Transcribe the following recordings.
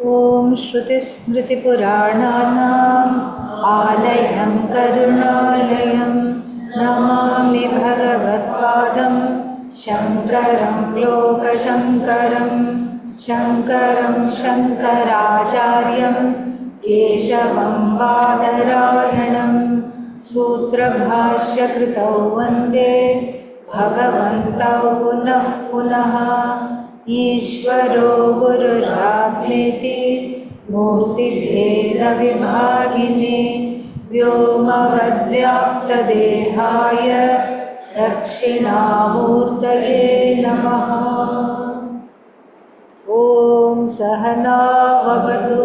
ॐ श्रुतिस्मृतिपुराणानाम् आलयं करुणालयं नमामि भगवत्पादं शङ्करं लोकशङ्करं शङ्करं शङ्कराचार्यं केशवं बादरायणं सूत्रभाष्यकृतौ वन्दे भगवन्तौ पुनः पुनः ईश्वरो गुरुरात्मेति मूर्तिभेदविभागिने व्योमवद्व्याप्तदेहाय दक्षिणामूर्तये नमः। ॐ सहना भवतु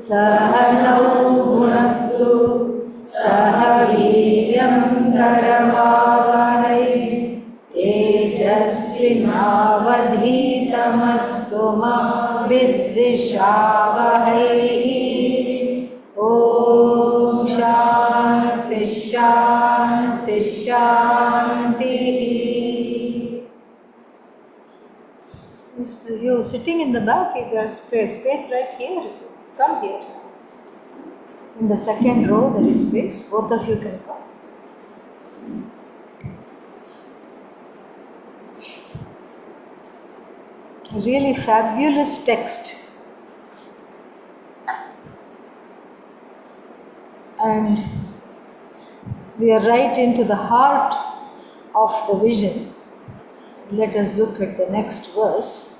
सहनौ भुनक्तु सह वीर्यं करवावहै तेजस्विनावधीतमस्तु मा विद्विषावहै। ॐ शान्ति शान्ति शान्तिः। You sitting in the back, there's space right here. Come here. In the second row there is space. Both of you can come. A really fabulous text. And we are right into the heart of the vision. Let us look at the next verse.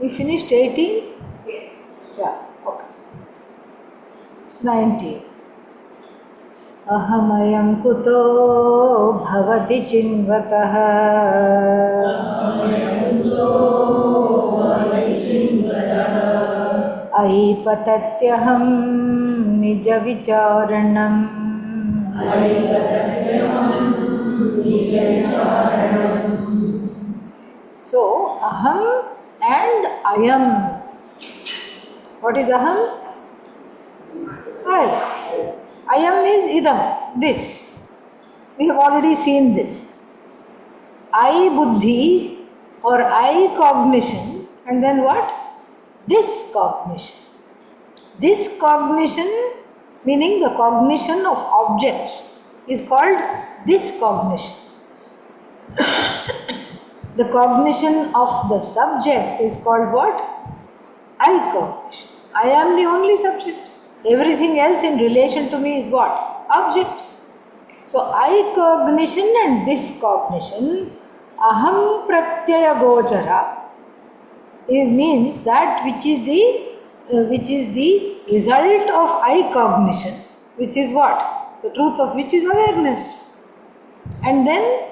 We finished 18? Yes. Yeah, okay. 19. Ahamayam kuto bhavati chinvatah aipatatyaham nija vicharanam. So, aham and ayam. What is aham? I. Ayam is idam, this. We have already seen this. I buddhi or I cognition, and then what? This cognition. This cognition, meaning the cognition of objects, is called this cognition. The cognition of the subject is called what? I cognition. I am the only subject. Everything else in relation to me is what? Object. So I cognition and this cognition, aham pratyaya gochara, means that which is the result of I cognition, which is what? The truth of which is awareness. And then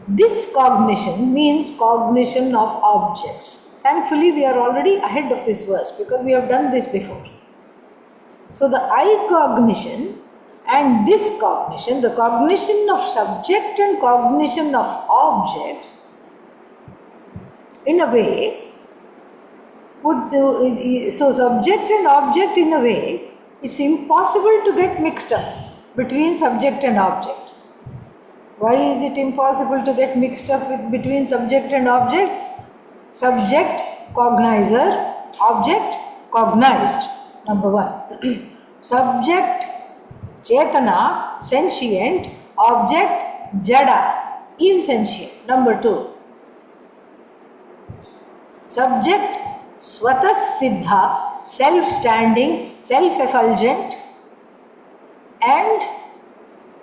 this cognition means cognition of objects. Thankfully, we are already ahead of this verse because we have done this before. So the I cognition and this cognition, the cognition of subject and cognition of objects, in a way, so subject and object, in a way, it's impossible to get mixed up between subject and object. Why is it impossible to get mixed up between subject and object? Subject, cognizer, object, cognized, number one. Subject, chetana, sentient, object, jada, insentient, number two. Subject, swatas siddha, self-standing, self-effulgent, and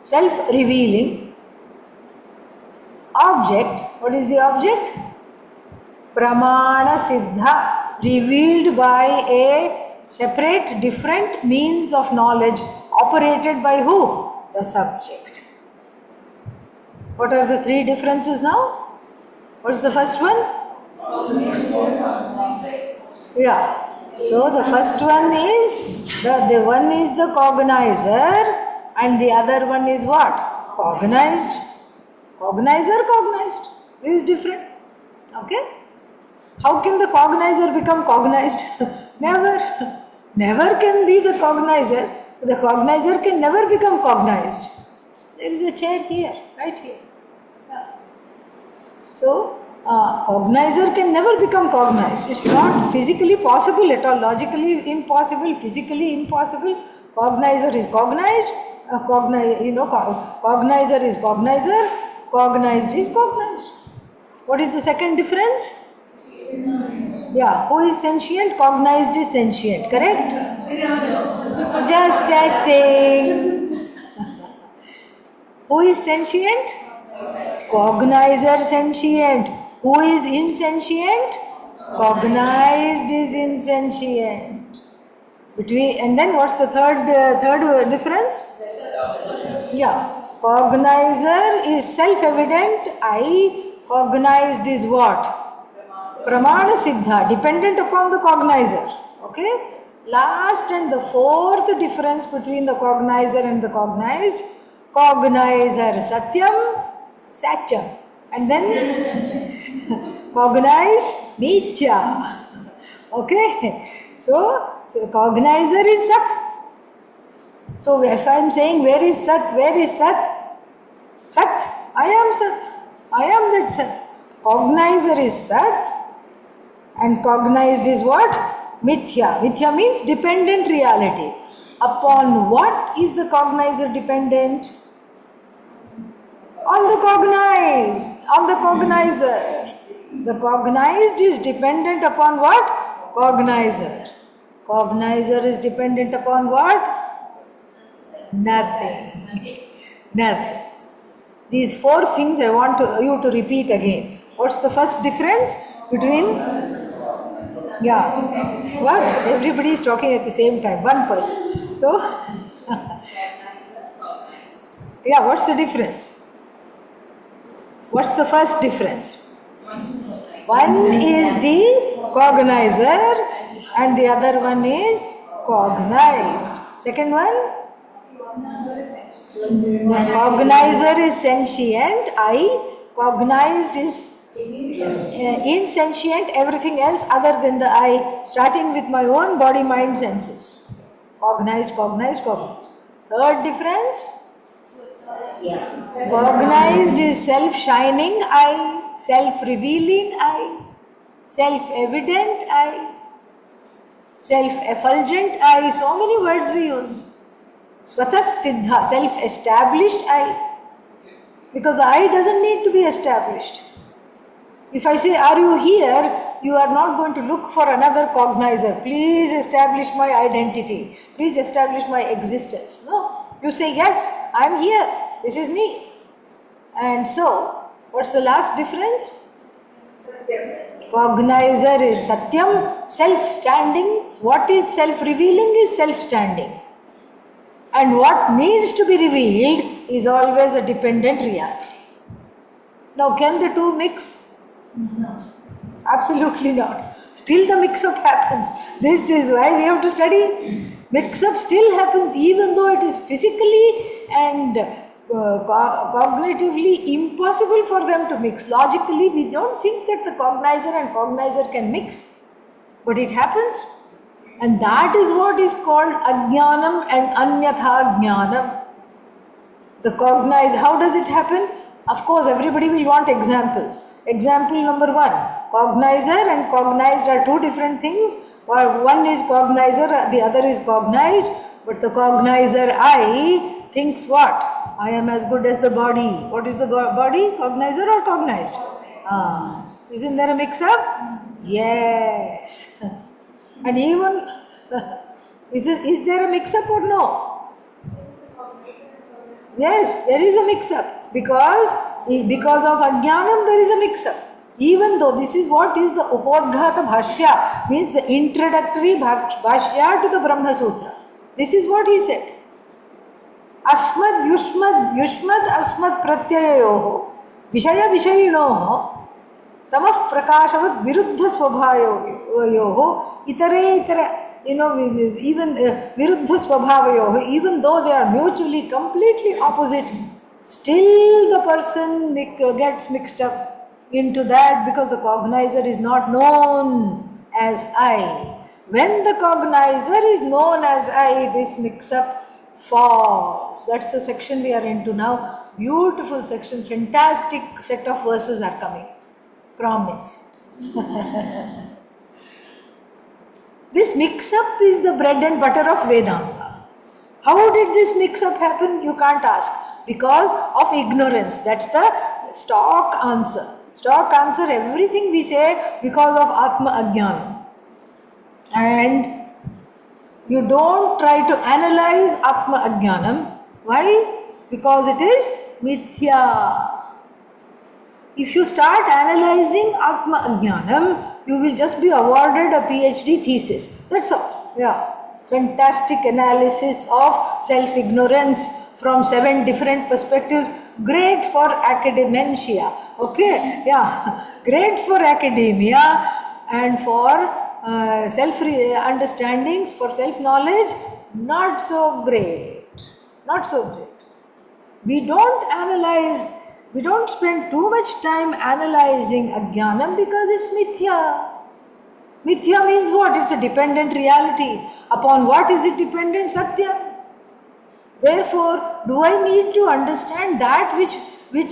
self-revealing. Object, what is the object? Pramana siddha, revealed by a separate, different means of knowledge operated by who? The subject. What are the three differences now? What is the first one? Cognition. Yeah. So the first one is the one is the cognizer and the other one is what? Cognized. Cognizer, cognized. This is different. Okay? How can the cognizer become cognized? Never. Never can be the cognizer. The cognizer can never become cognized. There is a chair here, right here. Yeah. So, cognizer can never become cognized. It's not physically possible at all, logically impossible, physically impossible. Cognizer is cognized, cognizer is cognizer, cognized is cognized. What is the second difference? Yeah, who is sentient? Cognized is sentient, correct? Just testing. Who is sentient? Cognizer sentient. Who is insentient? Cognized is insentient. And then what's the third difference? Yeah, cognizer is self-evident. Cognized is what? Pramana siddha, dependent upon the cognizer. Okay? Last and the fourth difference between the cognizer and the cognized. Cognizer satyam, satyam. And then cognized mithya. Okay? So cognizer is sat. So if I am saying where is sat? Where is sat? Sat. I am sat. I am that sat. Cognizer is sat. And cognized is what? Mithya. Mithya means dependent reality. Upon what is the cognizer dependent? On the cognized. On the cognizer. The cognized is dependent upon what? Cognizer. Cognizer is dependent upon what? Nothing. Nothing. These four things I want you to repeat again. What's the first difference between? Yeah. What? Everybody is talking at the same time. One person. So, yeah, what's the difference? What's the first difference? One is the cognizer and the other one is cognized. Second one? Cognizer is sentient. Cognized is insentient, everything else other than the I, starting with my own body, mind, senses. Cognized, cognized, cognized. Third difference? Cognized is self-shining I, self-revealing I, self-evident I, self-effulgent I. So many words we use. Swatas siddha, self-established I. Because the I doesn't need to be established. If I say, are you here? You are not going to look for another cognizer. Please establish my identity. Please establish my existence. No. You say, yes, I am here. This is me. And so, what's the last difference? Cognizer is satyam, self-standing. What is self-revealing is self-standing. And what needs to be revealed is always a dependent reality. Now, can the two mix? No. Absolutely not. Still the mix-up happens. This is why we have to study. Mix-up still happens even though it is physically and cognitively impossible for them to mix. Logically, we don't think that the cognizer and cognizer can mix. But it happens. And that is what is called ajnanam and anyatha jnanam. The cognize, how does it happen? Of course, everybody will want examples. Example number one, cognizer and cognized are two different things. One is cognizer, the other is cognized. But the cognizer I thinks what? I am as good as the body. What is the body? Cognizer or cognized? Isn't there a mix-up? Yes. And even, is there a mix-up or no? Yes, there is a mix-up. Because of ajnanam there is a mix-up. Even though this is what is the upodghata bhashya, means the introductory bhashya to the Brahma Sutra. This is what he said. Asmad yushmad asmad pratyayoho vishaya vishayinoho tamah prakashavat viruddha swabhavayoho itare even viruddha swabhavayoho, even though they are mutually completely opposite, still the person gets mixed up into that because the cognizer is not known as I. When the cognizer is known as I, this mix-up falls. That's the section we are into now. Beautiful section, fantastic set of verses are coming. Promise. This mix-up is the bread and butter of Vedanta. How did this mix-up happen? You can't ask. Because of ignorance. That's the stock answer. Stock answer, everything we say because of Atma Ajnanam. And you don't try to analyze Atma Ajnanam. Why? Because it is Mithya. If you start analyzing Atma Ajnanam, you will just be awarded a PhD thesis. That's all. Yeah. Fantastic analysis of self-ignorance from 7 different perspectives. Great for academia. Okay? Yeah. Great for academia and for self-understandings, for self-knowledge. Not so great. Not so great. We don't spend too much time analyzing Ajnanam because it's Mithya. Mithya means what? It's a dependent reality. Upon what is it dependent? Satya. Therefore, do I need to understand that which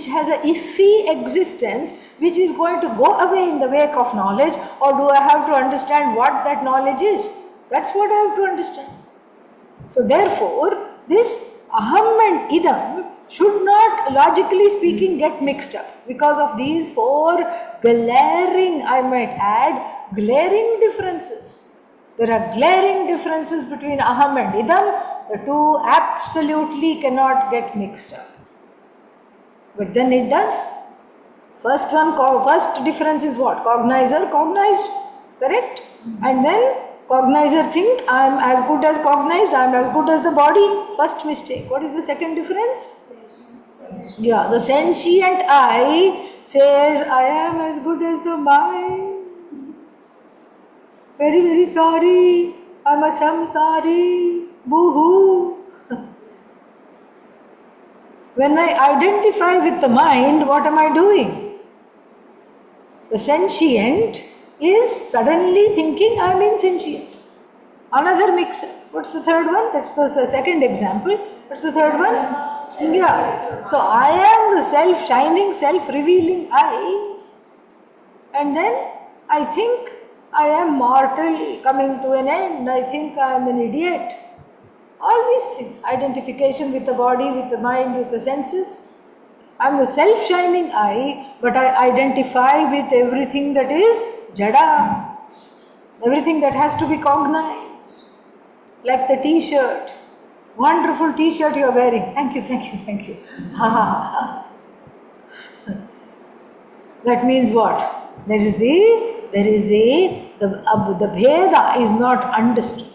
has a iffy existence, which is going to go away in the wake of knowledge, or do I have to understand what that knowledge is? That's what I have to understand. So therefore, this aham and idam should not, logically speaking, get mixed up because of these 4 glaring, I might add, glaring differences. There are glaring differences between aham and idam. The two absolutely cannot get mixed up. But then it does. First difference is what? Cognizer, cognized, correct? And then cognizer think I am as good as cognized, I am as good as the body. First mistake. What is the second difference? Yeah, the sentient I says I am as good as the mind. Very, very sorry. I am a samsari. Boo-hoo. When I identify with the mind, what am I doing? The sentient is suddenly thinking I am insentient. Another mix-up. What's the third one? That's the second example. What's the third one? Yeah. So I am the self-shining, self-revealing I. And then I think I am mortal, coming to an end. I think I am an idiot. All these things. Identification with the body, with the mind, with the senses. I am the self-shining I, but I identify with everything that is jada. Everything that has to be cognized. Like the t-shirt. Wonderful t-shirt you are wearing. Thank you, thank you, thank you. That means what? The bheda is not understood.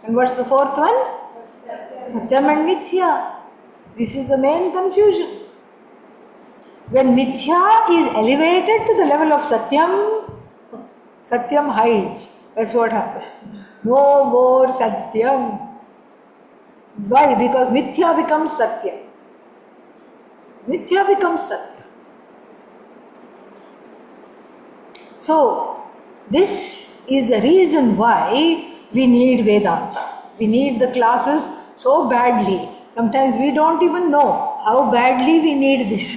And what's the fourth one? Satyam and Mithya. This is the main confusion. When Mithya is elevated to the level of Satyam, Satyam hides. That's what happens. No more Satyam. Why? Because Mithya becomes Satya. Mithya becomes Satya. So, this is the reason why we need Vedanta. We need the classes so badly. Sometimes we don't even know how badly we need this.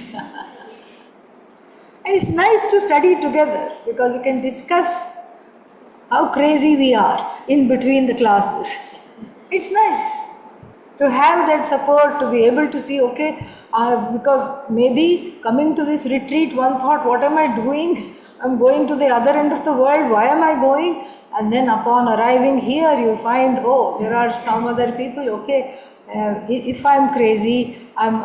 And it's nice to study together because we can discuss how crazy we are in between the classes. It's nice to have that support, to be able to see, okay, because maybe coming to this retreat, one thought, what am I doing? I'm going to the other end of the world, why am I going? And then upon arriving here, you find, oh, there are some other people, okay, if I'm crazy, I'm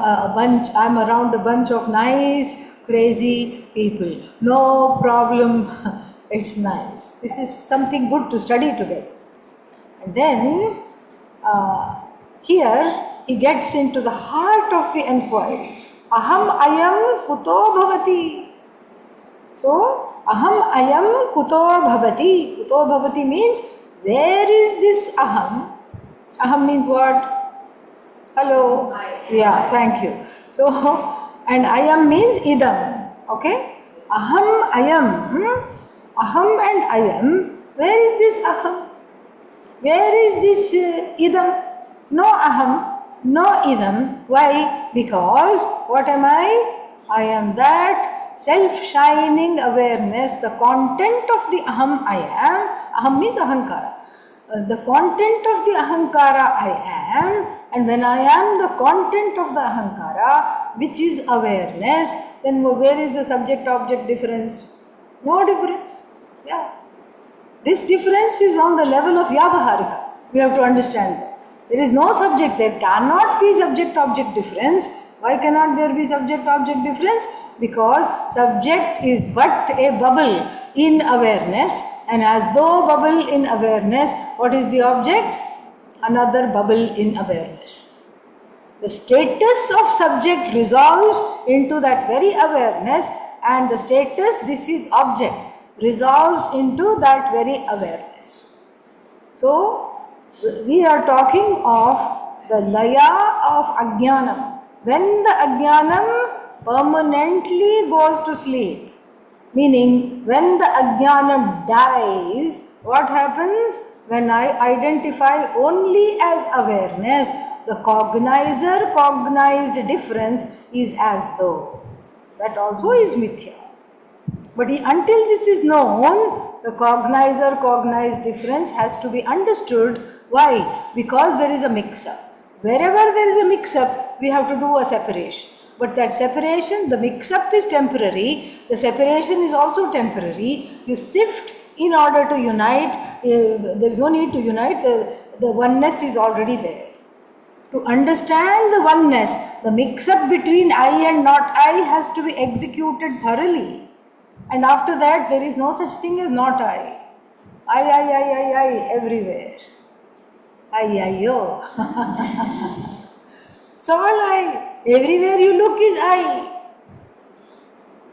around a bunch of nice, crazy people. No problem, it's nice. This is something good to study together. And then, here he gets into the heart of the enquiry. Aham ayam kuto bhavati. So, Aham ayam kuto bhavati. Kuto bhavati means where is this aham? Aham means what? Hello? Yeah, thank you. So, and ayam means idam. Okay? Aham ayam. Aham and ayam. Where is this aham? Where is this idam? No aham, no idam. Why? Because what am I? I am that self-shining awareness, the content of the aham I am. Aham means ahankara. The content of the ahankara I am, and when I am the content of the ahankara, which is awareness, then where is the subject-object difference? No difference. Yeah. This difference is on the level of Vyavaharika. We have to understand that. There is no subject, there cannot be subject-object difference. Why cannot there be subject-object difference? Because subject is but a bubble in awareness, and as though bubble in awareness, what is the object? Another bubble in awareness. The status of subject resolves into that very awareness, and the status, this is object, resolves into that very awareness. So, we are talking of the laya of ajnanam. When the ajnanam permanently goes to sleep, meaning when the ajnanam dies, what happens? When I identify only as awareness, the cognizer cognized difference is as though. That also is mithya. But until this is known, the cognizer cognized difference has to be understood. Why? Because there is a mix-up. Wherever there is a mix-up, we have to do a separation. But that separation, the mix-up is temporary, the separation is also temporary. You sift in order to unite. There is no need to unite, the oneness is already there. To understand the oneness, the mix-up between I and not I has to be executed thoroughly. And after that, there is no such thing as not I. I, everywhere. Yo. So all I. Everywhere you look is I.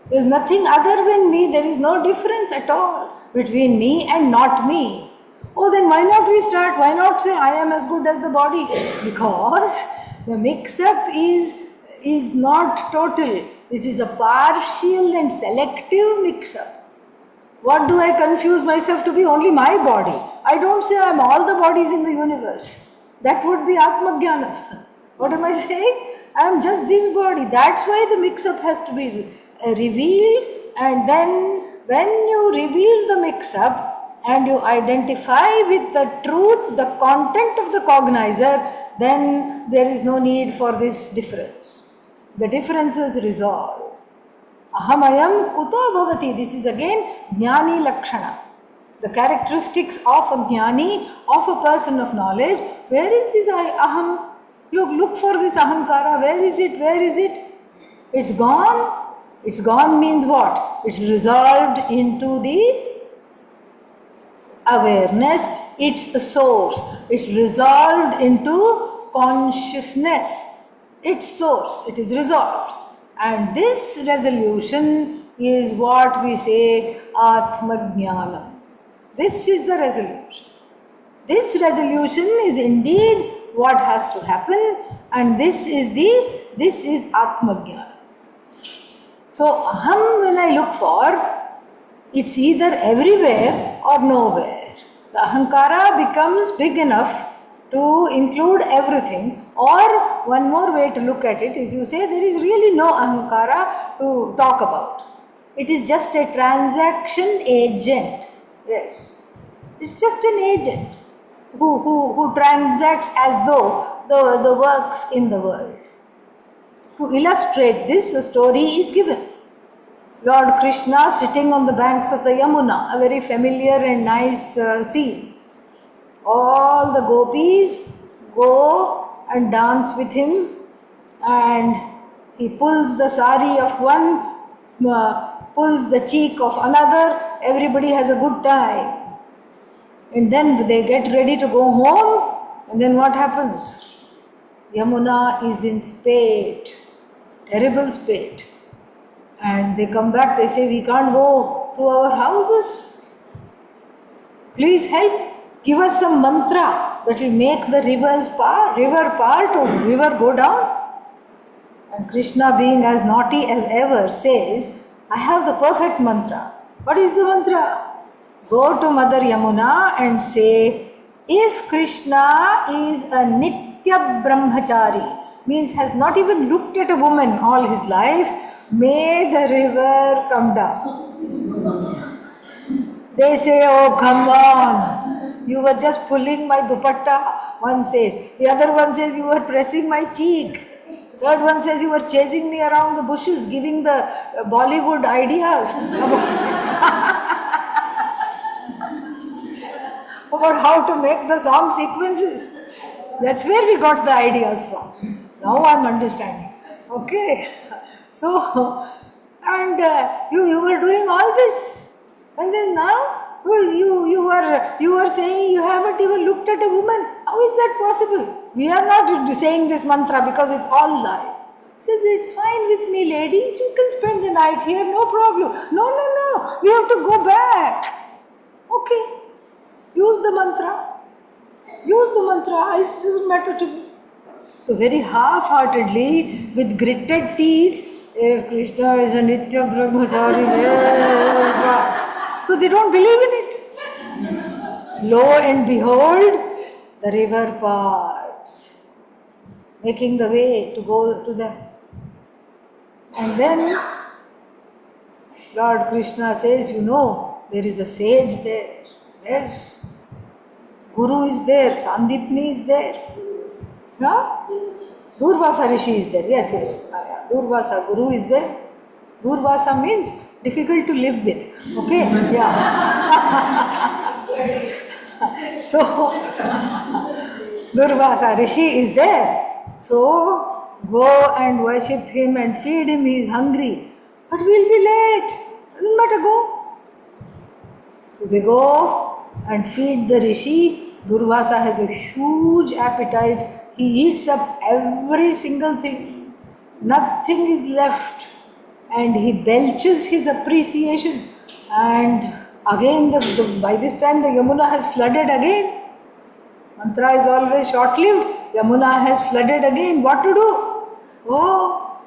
There is nothing other than me. There is no difference at all between me and not me. Oh, then why not we start? Why not say I am as good as the body? Because the mix-up is not total. It is a partial and selective mix-up. What do I confuse myself to be? Only my body. I don't say I am all the bodies in the universe. That would be Atmajnana. What am I saying? I am just this body. That's why the mix-up has to be revealed, and then when you reveal the mix-up and you identify with the truth, the content of the cognizer, then there is no need for this difference. The difference is resolved. Ahamayam kuto bhavati. This is again jnani lakshana. The characteristics of a jnani, of a person of knowledge. Where is this aham? Look for this ahankara. Where is it? Where is it? It's gone. It's gone means what? It's resolved into the awareness. It's a source. It's resolved into consciousness. Its source. It is resolved. And this resolution is what we say Atmajnanam. This is the resolution. This resolution is indeed what has to happen, and this is Atmajnana. So aham, when I look for, it's either everywhere or nowhere. The ahankara becomes big enough to include everything, or one more way to look at it is you say there is really no ahankara to talk about. It is just a transaction agent. Yes, it's just an agent who transacts as though the works in the world. To illustrate this, a story is given. Lord Krishna sitting on the banks of the Yamuna, a very familiar and nice scene. All the gopis go and dance with him, and he pulls the sari of one, pulls the cheek of another. Everybody has a good time. And then they get ready to go home, and then what happens? Yamuna is in spate, terrible spate. And they come back, they say, we can't go. to our houses. Please help. Give us some mantra that will make the river part or river go down. And Krishna, being as naughty as ever, says, I have the perfect mantra. What is the mantra? Go to Mother Yamuna and say, if Krishna is a Nitya Brahmachari, means has not even looked at a woman all his life, may the river come down. They say, oh, come on. You were just pulling my dupatta, one says. The other one says, you were pressing my cheek. Third one says, you were chasing me around the bushes, giving the Bollywood ideas about how to make the song sequences. That's where we got the ideas from. Now I'm understanding. Okay. So, and you were doing all this. And then now you are saying you haven't even looked at a woman. How is that possible? We are not saying this mantra because it's all lies. He says, it's fine with me, ladies. You can spend the night here, no problem. No. We have to go back. Okay. Use the mantra. It doesn't matter to me. So very half-heartedly, with gritted teeth, if Krishna is a Nitya Brahmachari, because they don't believe in it. Lo and behold, the river parts, making the way to go to them. And then Lord Krishna says, there is a sage there. Yes. Guru is there, Sandipni is there. No? Durvasa Rishi is there. Yes. Durvasa Guru is there. Durvasa means difficult to live with. Okay? Yeah. So, Durvasa Rishi is there. So, go and worship him and feed him. He is hungry. But we'll be late. Doesn't matter, go. So they go and feed the Rishi. Durvasa has a huge appetite. He eats up every single thing. Nothing is left. And he belches his appreciation. And again, by this time the Yamuna has flooded again. Mantra is always short-lived. Yamuna has flooded again. What to do? Oh,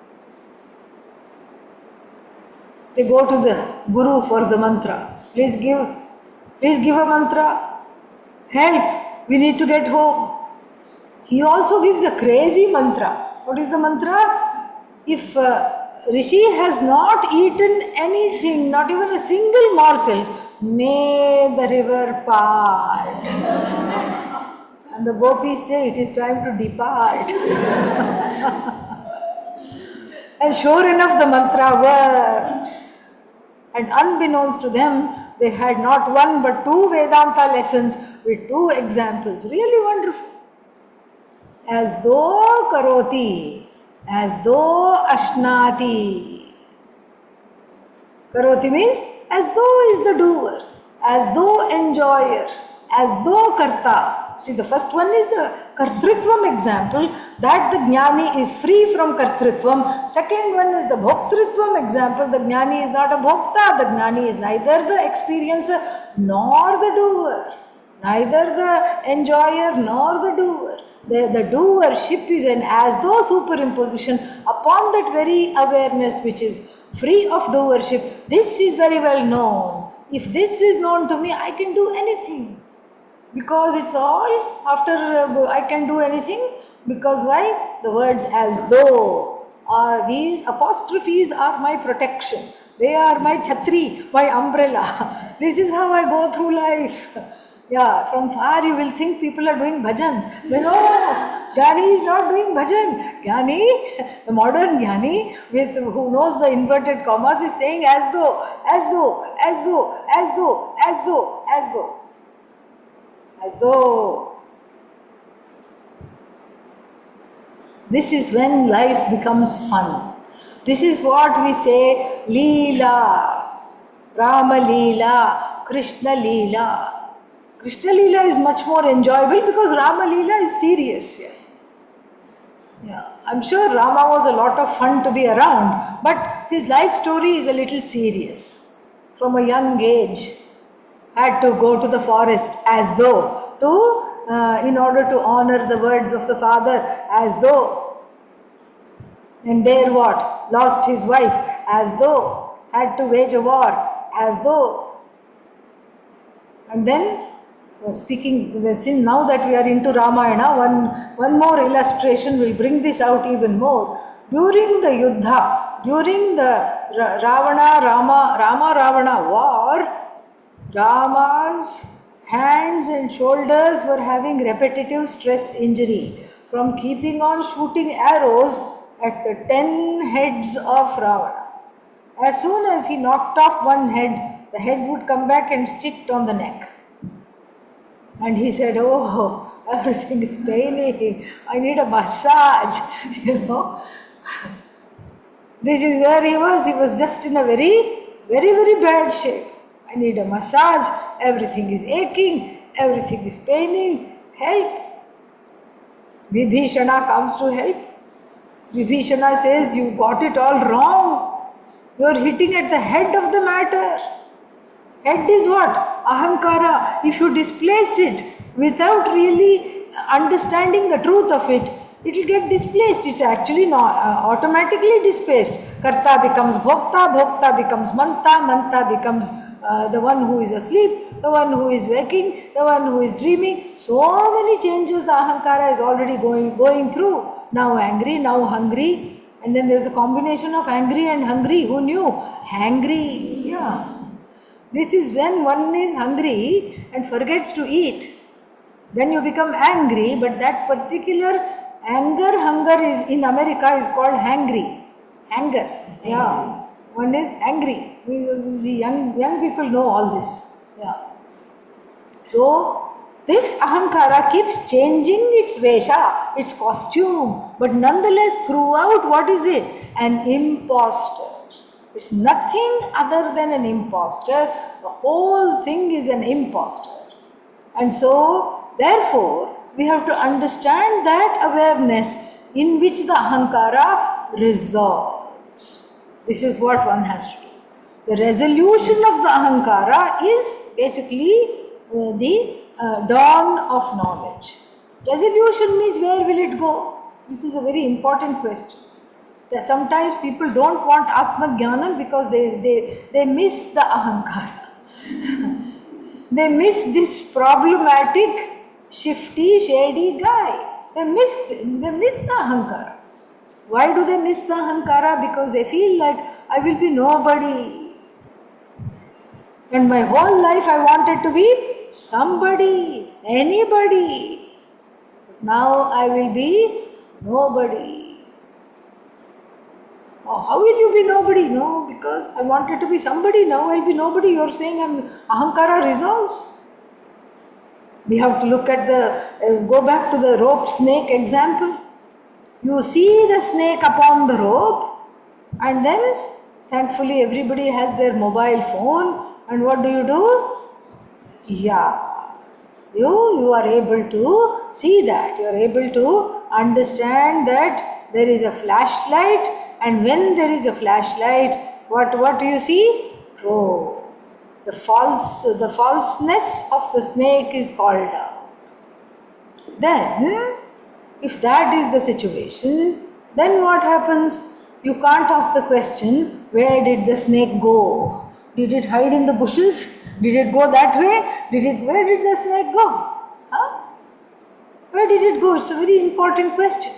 they go to the Guru for the mantra. Please give a mantra. Help, we need to get home. He also gives a crazy mantra. What is the mantra? If Rishi has not eaten anything, not even a single morsel, may the river part. And the gopis say, it is time to depart. And sure enough, the mantra works. And unbeknownst to them, they had not one but two Vedanta lessons with two examples. Really wonderful. As though karoti, as though ashnati. Karoti means as though is the doer, as though enjoyer, as though karta. See, the first one is the kartritvam example, that the jnani is free from kartritvam. Second one is the bhoktritvam example, the jnani is not a bhokta, the jnani is neither the experiencer nor the doer, neither the enjoyer nor the doer. The doership is an as though superimposition upon that very awareness which is free of doership. This is very well known. If this is known to me, I can do anything. Because it's all after I can do anything. Because why? The words as though. These apostrophes are my protection. They are my chhatri, my umbrella. This is how I go through life. Yeah, from far you will think people are doing bhajans. No, Jnani is not doing bhajan. Jnani, the modern Jnani, who knows the inverted commas, is saying as though, as though, as though, as though, as though, as though. As though. This is when life becomes fun. This is what we say, Leela, Rama Leela, Krishna Leela. Krishna Leela is much more enjoyable because Rama Leela is serious. Yeah. I'm sure Rama was a lot of fun to be around, but his life story is a little serious. from a young age, had to go to the forest as though in order to honor the words of the father, as though, and there what? Lost his wife, as though, had to wage a war, as though. And then, speaking, now that we are into Ramayana, one more illustration will bring this out even more. During the Yuddha, during the Rama-Ravana war, Rama's hands and shoulders were having repetitive stress injury from keeping on shooting arrows at the 10 heads of Ravana. As soon as he knocked off one head, the head would come back and sit on the neck. And he said, "Oh, everything is paining. I need a massage." This is where he was. He was just in a very, very, very bad shape. I need a massage. Everything is aching. Everything is paining. Help. Vibhishana comes to help. Vibhishana says, "You got it all wrong. You are hitting at the head of the matter." Head is what? Ahankara. If you displace it without really understanding the truth of it, it will get displaced. It's actually not automatically displaced. Karta becomes bhokta, bhokta becomes manta, manta becomes the one who is asleep, the one who is waking, the one who is dreaming. So many changes the ahankara is already going through. Now angry, now hungry, and then there's a combination of angry and hungry. Who knew? Hangry. Yeah. This is when one is hungry and forgets to eat. Then you become angry, but that particular hunger is in America is called hangry. Anger. Yeah. One is angry. The young people know all this. Yeah. So this ahankara keeps changing its vesha, its costume, but nonetheless throughout, what is it? An impostor. It's nothing other than an impostor. The whole thing is an impostor. And so, therefore, we have to understand that awareness in which the ahankara resolves. This is what one has to do. The resolution of the ahankara is basically the dawn of knowledge. Resolution means where will it go? This is a very important question. That sometimes people don't want Atma Jnanam because they miss the ahankara. They miss this problematic, shifty, shady guy. They miss the ahankara. Why do they miss the ahankara? Because they feel like I will be nobody. And my whole life I wanted to be somebody, anybody. Now I will be nobody. Oh, how will you be nobody? No, because I wanted to be somebody, now I'll be nobody. You're saying ahankara resolves. We have to look at go back to the rope snake example. You see the snake upon the rope, and then thankfully everybody has their mobile phone, and what do? Yeah, you are able to see that. You are able to understand that there is a flashlight. And when there is a flashlight, what do you see? Oh, the falseness of the snake is called out. Then, if that is the situation, then what happens? You can't ask the question, where did the snake go? Did it hide in the bushes? Did it go that way? Where did the snake go? Huh? Where did it go? It's a very important question.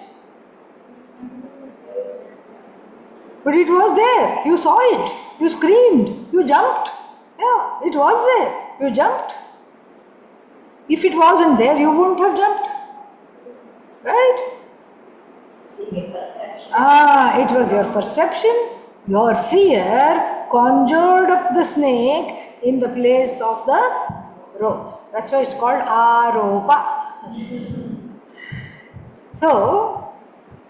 But it was there. You saw it. You screamed. You jumped. Yeah, it was there. You jumped. If it wasn't there, you wouldn't have jumped. Right? It was your perception. Your fear conjured up the snake in the place of the rope. That's why it's called aropa. So,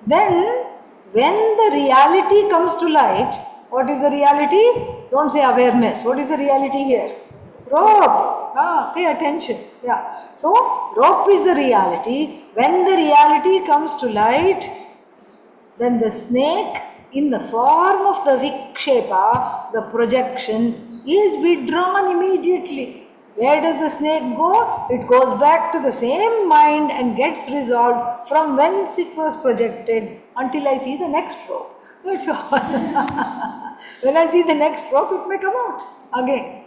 then when the reality comes to light, what is the reality? Don't say awareness. What is the reality here? Rope. Pay attention. Yeah. So, rope is the reality. When the reality comes to light, then the snake in the form of the vikshepa, the projection, is withdrawn immediately. Where does the snake go? It goes back to the same mind and gets resolved from whence it was projected until I see the next rope. That's all. When I see the next rope, it may come out again.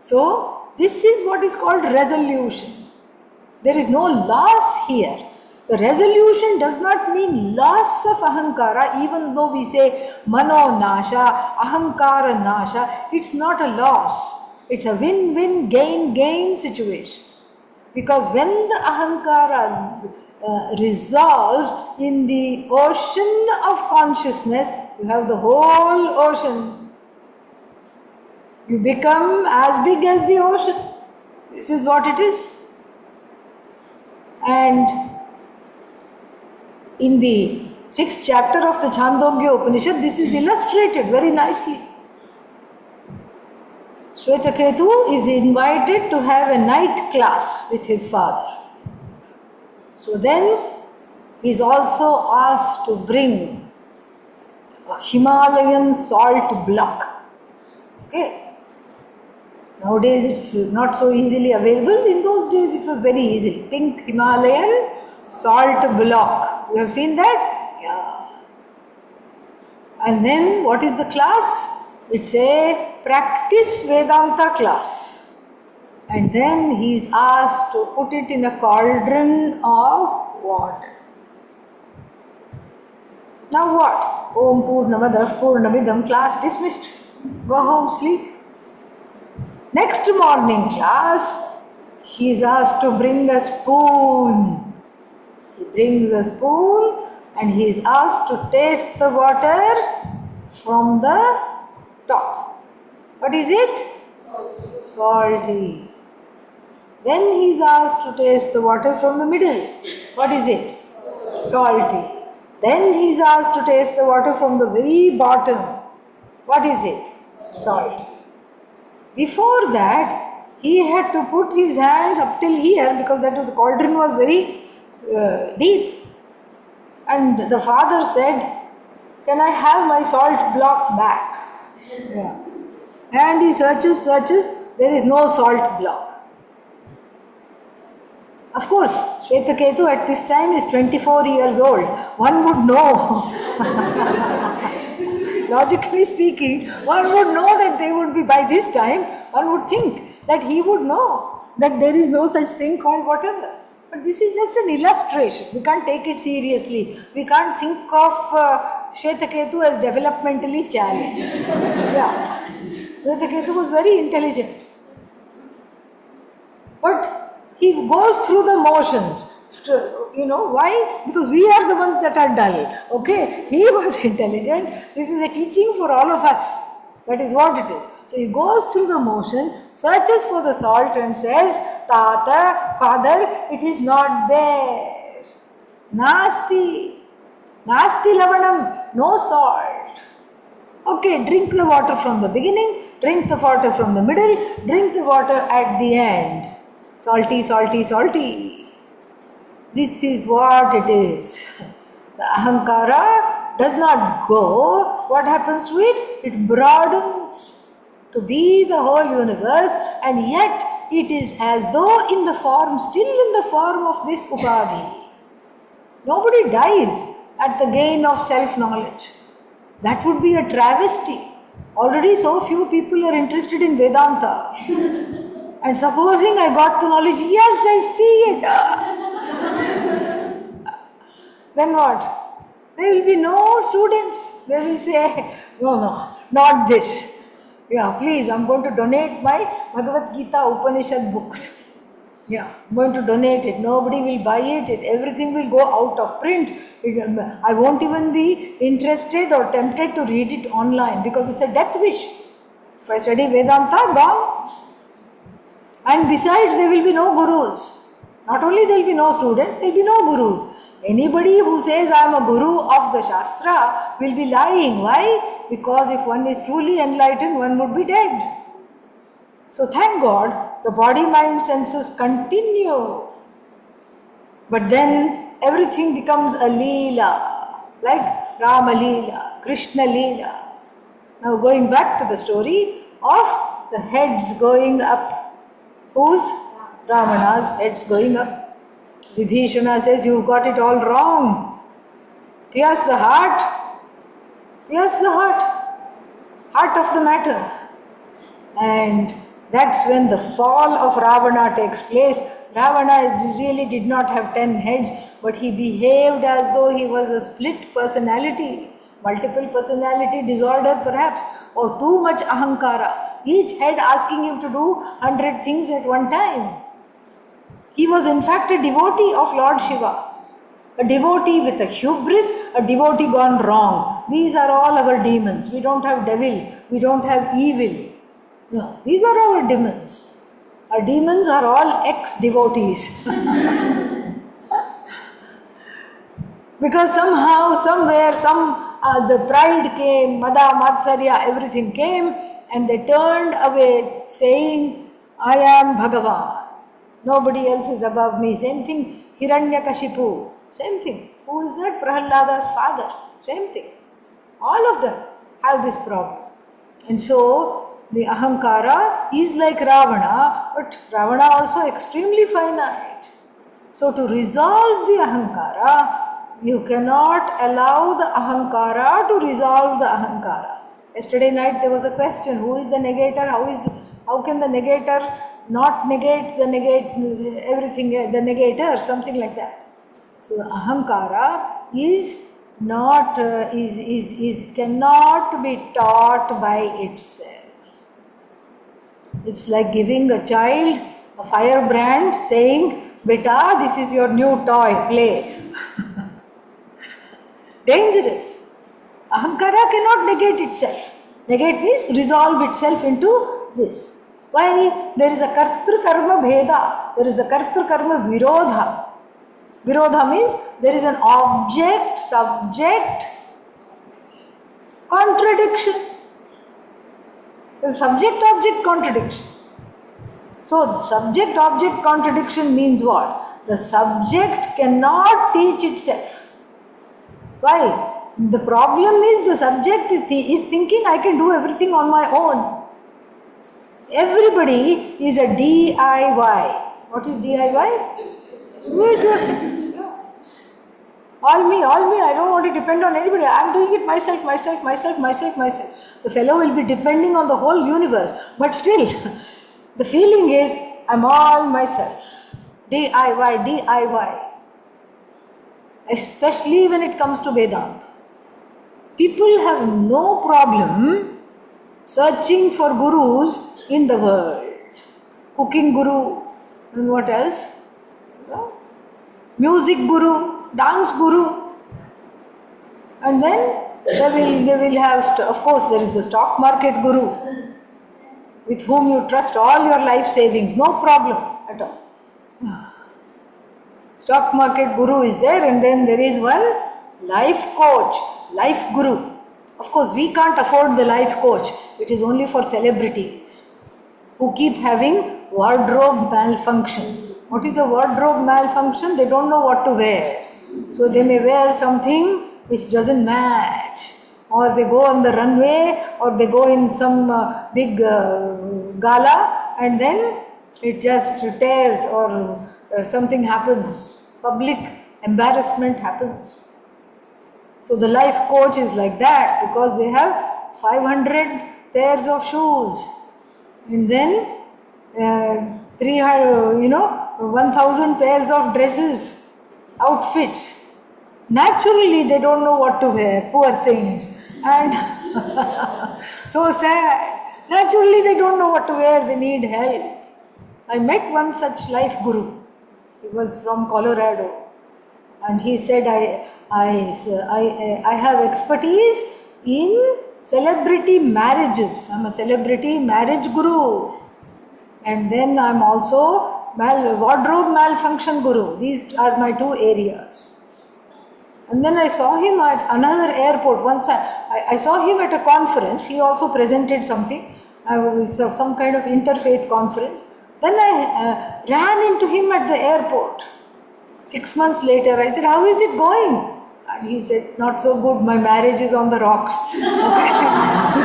So, this is what is called resolution. There is no loss here. The resolution does not mean loss of ahankara, even though we say mano nasha, ahankara nasha. It's not a loss. It's a win-win, gain-gain situation. Because when the ahankara resolves in the ocean of consciousness, you have the whole ocean. You become as big as the ocean. This is what it is. And in the 6th chapter of the Chandogya Upanishad, this is illustrated very nicely. Shvetaketu is invited to have a night class with his father. So then he is also asked to bring a Himalayan salt block. Okay. Nowadays it's not so easily available. In those days it was very easily. Pink Himalayan salt block. You have seen that? Yeah. And then what is the class? It's a practice Vedanta class. And then he is asked to put it in a cauldron of water. Now what? Om Purnamadav Purnamidam, class dismissed. Go home, sleep. Next morning class, he is asked to bring a spoon. He brings a spoon and he is asked to taste the water from the top. What is it? Salty. Then he is asked to taste the water from the middle. What is it? Salty. Then he is asked to taste the water from the very bottom. What is it? Salt. Before that, he had to put his hands up till here because that was, the cauldron was very deep. And the father said, "Can I have my salt block back?" Yeah. And he searches, there is no salt block. Of course, Shvetaketu at this time is 24 years old. One would know. Logically speaking, one would know that they would be, by this time, one would think that he would know that there is no such thing called whatever. But this is just an illustration. We can't take it seriously. We can't think of Shvetaketu as developmentally challenged. Yeah. Shvetaketu was very intelligent. But he goes through the motions. Why? Because we are the ones that are dull. Okay? He was intelligent. This is a teaching for all of us. That is what it is. So he goes through the motion, searches for the salt and says, "Tata, father, it is not there. Nasti. Nasti lavanam. No salt." Okay, drink the water from the beginning, drink the water from the middle, drink the water at the end. Salty, salty, salty. This is what it is. The ahankara does not go. What happens to it? It broadens to be the whole universe, and yet it is as though still in the form of this upadhi. Nobody dies at the gain of self-knowledge. That would be a travesty. Already so few people are interested in Vedanta. And supposing I got the knowledge, yes, I see it. Then what? There will be no students. They will say, no, not this. Yeah, please, I'm going to donate my Bhagavad Gita Upanishad books. Yeah, I'm going to donate it. Nobody will buy it. Everything will go out of print. I won't even be interested or tempted to read it online because it's a death wish. If I study Vedanta, gone. And besides, there will be no gurus. Not only there will be no students, there will be no gurus. Anybody who says I am a guru of the Shastra will be lying. Why? Because if one is truly enlightened, one would be dead. So thank God, the body, mind, senses continue. But then everything becomes a leela, like Rama Leela, Krishna Leela. Now going back to the story of the heads going up. Whose? Ravana's heads going up. Vibhishana says, "You've got it all wrong. Pierce the heart. Pierce the heart. Heart of the matter." And that's when the fall of Ravana takes place. Ravana really did not have 10 heads, but he behaved as though he was a split personality, multiple personality disorder perhaps, or too much ahankara. Each head asking him to do 100 things at one time. He was in fact a devotee of Lord Shiva. A devotee with a hubris, a devotee gone wrong. These are all our demons. We don't have devil, we don't have evil. No, these are our demons. Our demons are all ex-devotees. Because somehow, somewhere, the pride came, Mada, Matsarya, everything came, and they turned away saying, "I am Bhagavan. Nobody else is above me." Same thing, Hiranyakashipu. Same thing. Who is that? Prahlada's father. Same thing. All of them have this problem. And so, the ahankara is like Ravana, but Ravana also extremely finite. So to resolve the ahankara, you cannot allow the ahankara to resolve the ahankara. Yesterday night there was a question, who is the negator? How can the negator not negate the everything, the negator, something like that. So the ahankara is not cannot be taught by itself. It's like giving a child a firebrand saying, "Beta, this is your new toy, play." Dangerous. Ahankara cannot negate itself. Negate means resolve itself into this. Why? There is a kartru karma bheda. There is a kartru karma virodha. Virodha means there is an object subject contradiction. The subject-object contradiction. So, subject-object contradiction means what? The subject cannot teach itself. Why? The problem is the subject is thinking, I can do everything on my own. Everybody is a DIY. What is DIY? Do it yourself. All me, I don't want to depend on anybody. I am doing it myself. The fellow will be depending on the whole universe. But still, the feeling is, I'm all myself. DIY. Especially when it comes to Vedanta. People have no problem searching for gurus in the world. Cooking guru, and what else? Music guru, dance guru, and then they will have, of course there is the stock market guru with whom you trust all your life savings, no problem at all. Stock market guru is there, and then there is one life coach, life guru. Of course we can't afford the life coach, it is only for celebrities who keep having wardrobe malfunction. What is a wardrobe malfunction? They don't know what to wear. So they may wear something which doesn't match, or they go on the runway, or they go in some big gala, and then it just tears, or something happens. Public embarrassment happens. So the life coach is like that, because they have 500 pairs of shoes, and then 1,000 pairs of dresses, outfits. Naturally, they don't know what to wear, poor things. And so sad. Naturally, they don't know what to wear, they need help. I met one such life guru. He was from Colorado. And he said, I have expertise in celebrity marriages. I'm a celebrity marriage guru. And then I'm also wardrobe malfunction guru. These are my two areas. And then I saw him at another airport. Once I saw him at a conference. He also presented something. I was some kind of interfaith conference. Then I ran into him at the airport. 6 months later, I said, "How is it going?" And he said, not so good, my marriage is on the rocks. Okay. So,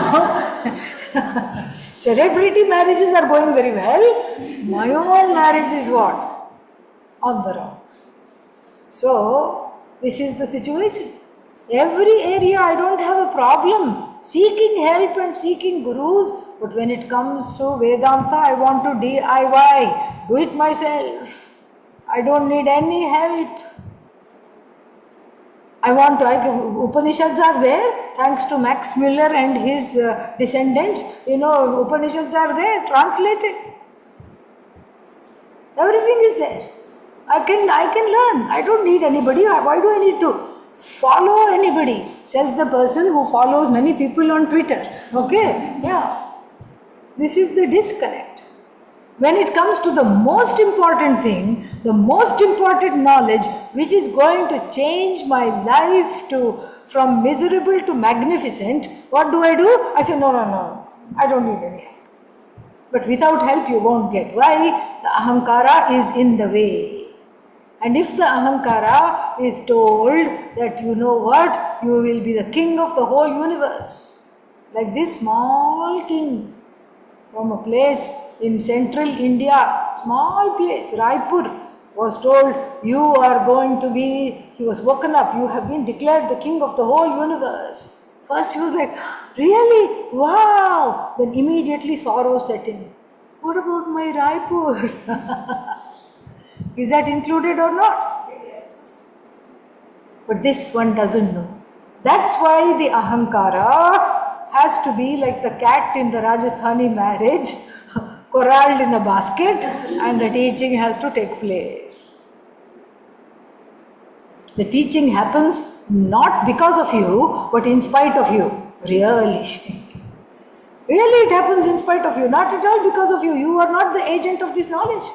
celebrity marriages are going very well. My own marriage is what? On the rocks. So, this is the situation. Every area I don't have a problem seeking help and seeking gurus, but when it comes to Vedanta, I want to DIY, do it myself. I don't need any help. Upanishads are there, thanks to Max Muller and his descendants. Upanishads are there, translated. Everything is there. I can learn. I don't need anybody. Why do I need to follow anybody? Says the person who follows many people on Twitter. Okay? Yeah. This is the disconnect. When it comes to the most important thing, the most important knowledge which is going to change my life from miserable to magnificent, what do? I say, no. I don't need any help. But without help you won't get. Why? The ahankara is in the way. And if the ahankara is told that you know what, you will be the king of the whole universe. Like this small king from a place in central India, small place, Raipur, was told, you are going to be, he was woken up, you have been declared the king of the whole universe. First he was like, really? Wow! Then immediately sorrow set in. What about my Raipur? Is that included or not? Yes. But this one doesn't know. That's why the ahankara has to be like the cat in the Rajasthani marriage, corralled in a basket, and the teaching has to take place. The teaching happens not because of you, but in spite of you. Really. Really it happens in spite of you, not at all because of you. You are not the agent of this knowledge.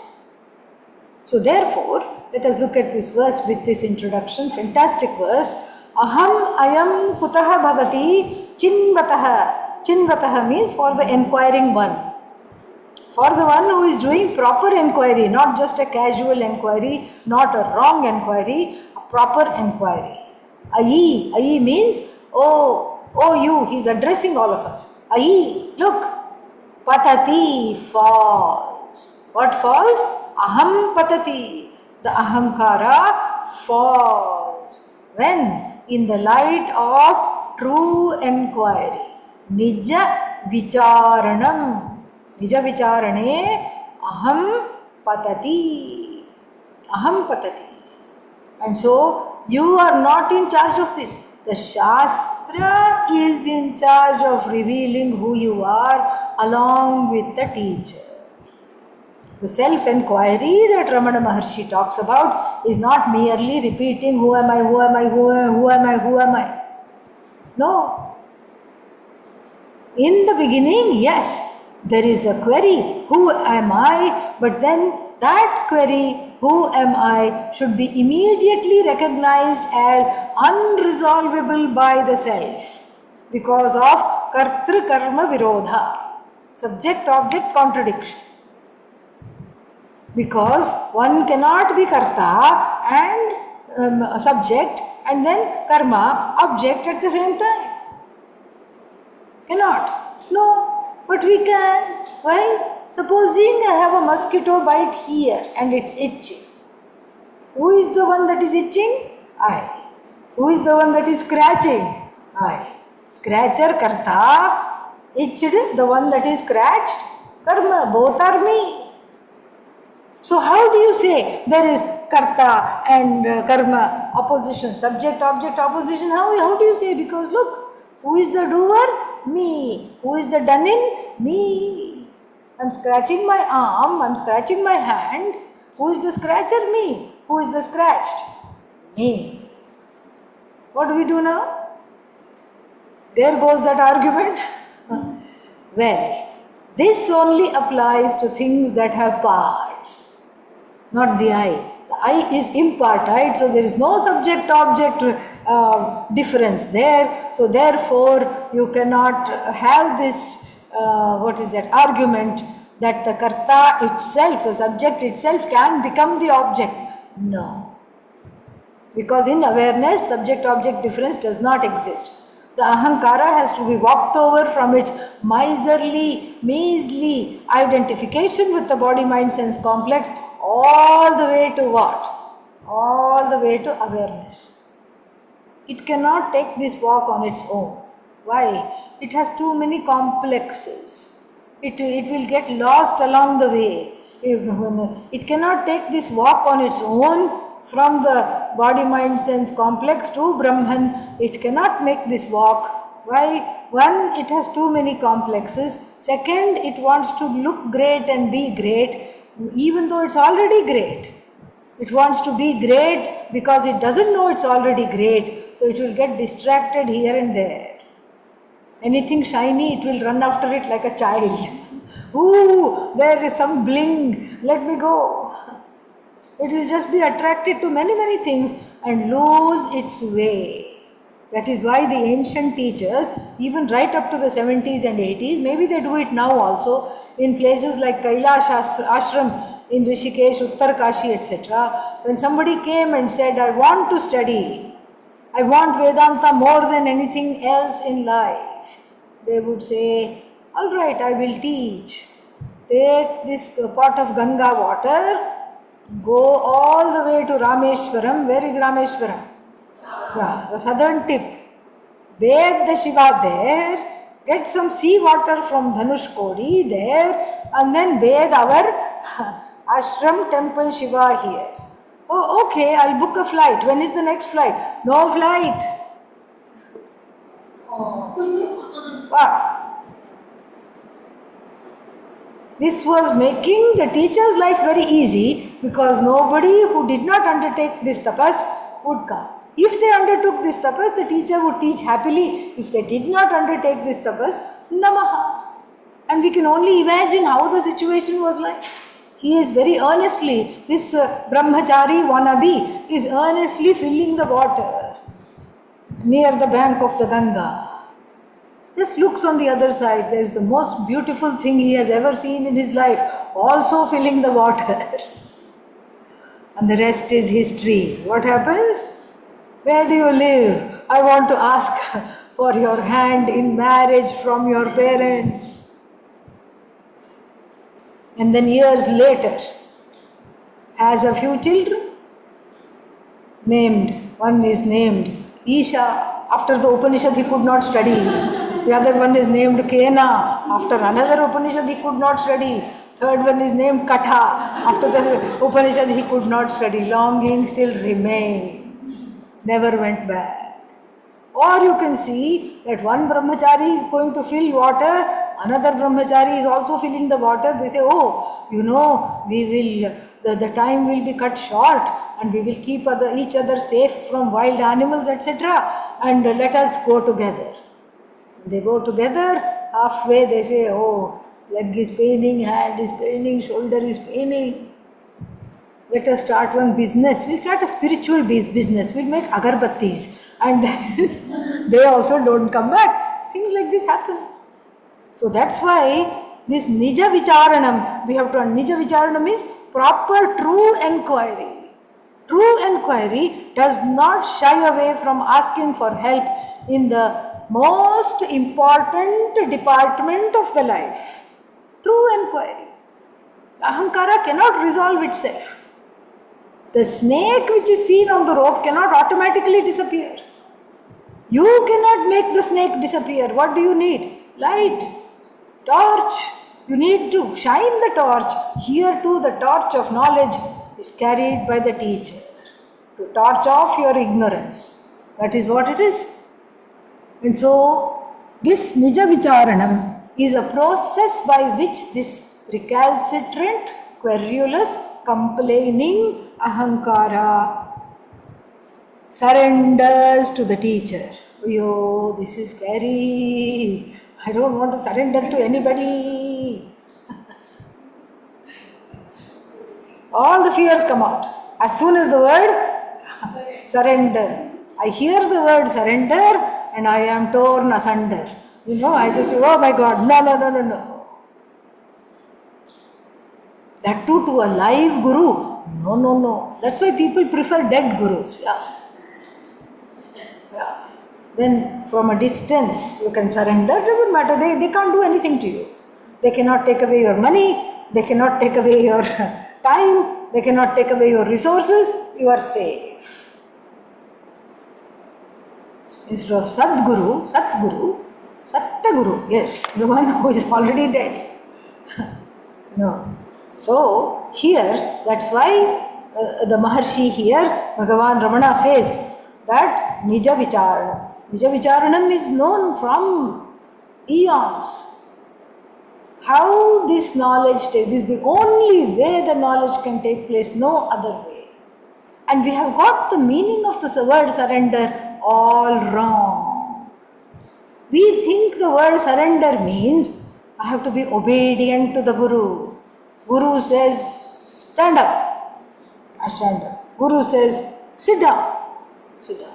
So therefore, let us look at this verse with this introduction, fantastic verse. Aham ayam kutaha bhavati chinvataha. Chinvataha means for the inquiring one. For the one who is doing proper inquiry, not just a casual inquiry, not a wrong inquiry, a proper inquiry. Ayi means, oh you, he is addressing all of us. Ayi, look, patati, falls. What falls? Aham patati. The ahankara falls. When? In the light of true inquiry. Nija vicharanam. Nija vicharane aham patati. Aham patati. And so, you are not in charge of this. The Shastra is in charge of revealing who you are along with the teacher. The self-inquiry that Ramana Maharshi talks about is not merely repeating who am I, who am I, who am I, who am I. No. In the beginning, yes, there is a query, who am I? But then that query, who am I, should be immediately recognized as unresolvable by the self because of kartru-karma virodha, subject-object contradiction. Because one cannot be karta and subject and then karma, object at the same time. Cannot. No, but we can. Why? Supposing I have a mosquito bite here and it's itching. Who is the one that is itching? I. Who is the one that is scratching? I. Scratcher, karta, itched, the one that is scratched, karma, both are me. So how do you say there is karta and karma opposition, subject, object opposition? How do you say? Because look, who is the doer? Me. Who is the done in? Me. I'm scratching my arm, I'm scratching my hand. Who is the scratcher? Me. Who is the scratched? Me. What do we do now? There goes that argument. Well, this only applies to things that have parts, not the I. The I is impartite, so there is no subject-object difference there. So therefore, you cannot have this, argument that the karta itself, the subject itself can become the object. No. Because in awareness, subject-object difference does not exist. The ahankara has to be walked over from its miserly, measly identification with the body-mind-sense complex all the way to what? All the way to awareness. It cannot take this walk on its own. Why? It has too many complexes. It will get lost along the way. It cannot take this walk on its own from the body, mind, sense complex to Brahman. It cannot make this walk. Why? One, it has too many complexes. Second, it wants to look great and be great, even though it's already great. It wants to be great because it doesn't know it's already great, so it will get distracted here and there. Anything shiny, it will run after it like a child. Ooh, there is some bling, let me go. It will just be attracted to many, many things and lose its way. That is why the ancient teachers, even right up to the 70s and 80s, maybe they do it now also, in places like Kailash Ashram, in Rishikesh, Uttarkashi, etc. When somebody came and said, I want to study, I want Vedanta more than anything else in life, they would say, all right, I will teach. Take this pot of Ganga water, go all the way to Rameshwaram. Where is Rameshwaram? Yeah, the southern tip. Bathe the Shiva there, get some sea water from Dhanushkodi there, and then bathe our ashram temple Shiva here. Oh, okay, I'll book a flight. When is the next flight? No flight. Wow. This was making the teacher's life very easy because nobody who did not undertake this tapas would come. If they undertook this tapas, the teacher would teach happily. If they did not undertake this tapas, namaha. And we can only imagine how the situation was like. He is very earnestly, this brahmachari wannabe is earnestly filling the water near the bank of the Ganga. Just looks on the other side, there is the most beautiful thing he has ever seen in his life, also filling the water. And the rest is history. What happens? Where do you live? I want to ask for your hand in marriage from your parents. And then years later, has a few children, named, one is named Isha. After the Upanishad he could not study. The other one is named Kena. After another Upanishad he could not study. Third one is named Katha. After the Upanishad he could not study. Longing still remains. Never went back. Or you can see that one brahmachari is going to fill water, another brahmachari is also filling the water. They say, oh, you know, we will, the time will be cut short and we will keep each other safe from wild animals, etc. And let us go together. They go together, halfway they say, oh, leg is paining, hand is paining, shoulder is paining. Let us start one business. We'll start a spiritual business. We'll make agarbattis. And then they also don't come back. Things like this happen. So that's why this Nija Vicharanam, we have to, Nija Vicharanam is proper true enquiry. True enquiry does not shy away from asking for help in the most important department of the life. True enquiry. Ahankara cannot resolve itself. The snake which is seen on the rope cannot automatically disappear. You cannot make the snake disappear. What do you need? Light, torch. You need to shine the torch. Here too the torch of knowledge is carried by the teacher to torch off your ignorance. That is what it is. And so this Nija Vicharanam is a process by which this recalcitrant, querulous, complaining ahankara surrenders to the teacher. Yo, this is scary. I don't want to surrender to anybody. All the fears come out. As soon as the word surrender, I hear the word surrender and I am torn asunder. You know, I just, oh my God, no. That too to a live guru. No. That's why people prefer dead gurus. Yeah. then from a distance you can surrender. It doesn't matter, they can't do anything to you. They cannot take away your money, they cannot take away your time, they cannot take away your resources, you are safe. Instead of Satguru, Satyaguru, yes, the one who is already dead. No. So here, that's why the Maharshi here, Bhagavan Ramana says that Nija Vicharanam. Nija Vicharanam is known from eons. How this knowledge takes, this is the only way the knowledge can take place, no other way. And we have got the meaning of the word surrender all wrong. We think the word surrender means I have to be obedient to the Guru. Guru says, stand up. I stand up. Guru says, sit down. Sit down.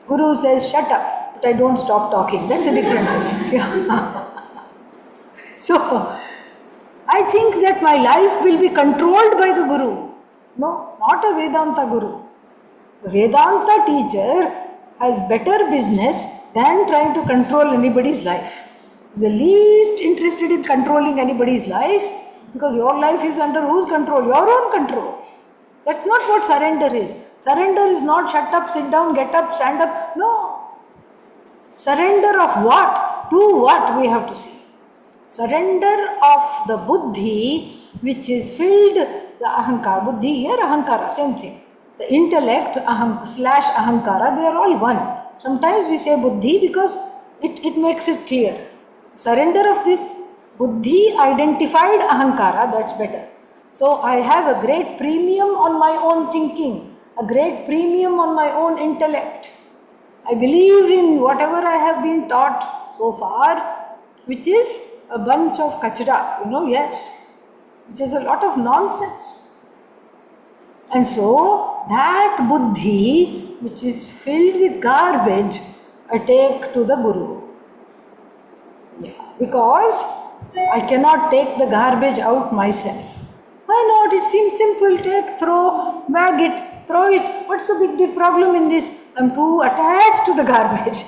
Guru says, shut up. But I don't stop talking. That's a different thing. Yeah. So, I think that my life will be controlled by the Guru. No, not a Vedanta Guru. The Vedanta teacher has better business than trying to control anybody's life. He is the least interested in controlling anybody's life, because your life is under whose control? Your own control. That's not what surrender is. Surrender is not shut up, sit down, get up, stand up. No. Surrender of what? To what, we have to see. Surrender of the buddhi, which is filled, the ahankara. Buddhi here, ahankara, same thing. The intellect slash ahankara, they are all one. Sometimes we say buddhi because it makes it clear. Surrender of this buddhi identified ahankara, that's better. So I have a great premium on my own thinking, a great premium on my own intellect. I believe in whatever I have been taught so far, which is a bunch of kachra, yes, which is a lot of nonsense. And so that buddhi, which is filled with garbage, I take to the Guru. Yeah, because I cannot take the garbage out myself. Why not? It seems simple. Take, throw, bag it, throw it. What's the big problem in this? I'm too attached to the garbage.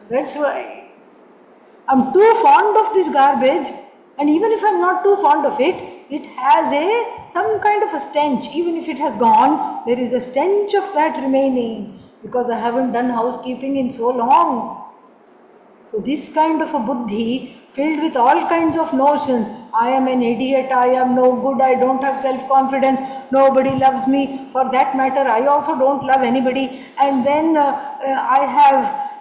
That's why. I'm too fond of this garbage, and even if I'm not too fond of it, it has some kind of a stench. Even if it has gone, there is a stench of that remaining, because I haven't done housekeeping in so long. So this kind of a buddhi filled with all kinds of notions. I am an idiot, I am no good, I don't have self-confidence, nobody loves me. For that matter, I also don't love anybody. And then I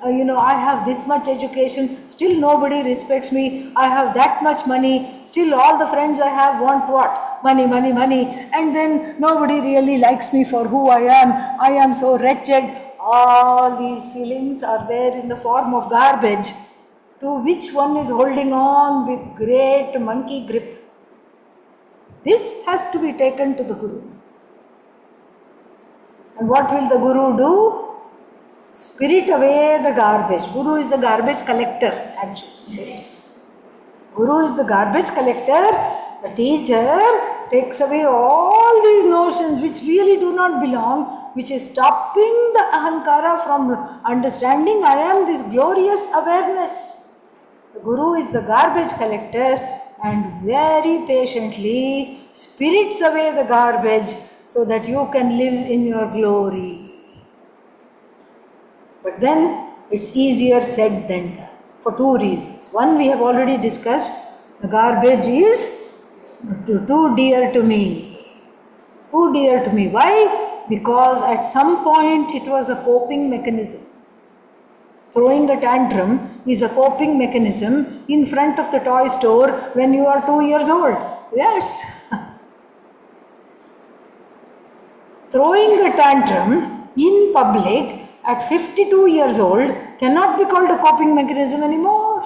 have this much education, still nobody respects me. I have that much money, still all the friends I have want what? Money, money, money. And then nobody really likes me for who I am so wretched. All these feelings are there in the form of garbage, to which one is holding on with great monkey grip. This has to be taken to the Guru. And what will the Guru do? Spirit away the garbage. Guru is the garbage collector, actually. Guru is the garbage collector. The teacher takes away all these notions which really do not belong, which is stopping the ahankara from understanding I am this glorious awareness. The Guru is the garbage collector and very patiently spirits away the garbage so that you can live in your glory. But then it's easier said than done for two reasons. One, we have already discussed, the garbage is too dear to me. Too dear to me. Why? Because at some point it was a coping mechanism. Throwing a tantrum is a coping mechanism in front of the toy store when you are 2 years old. Yes. Throwing a tantrum in public at 52 years old cannot be called a coping mechanism anymore.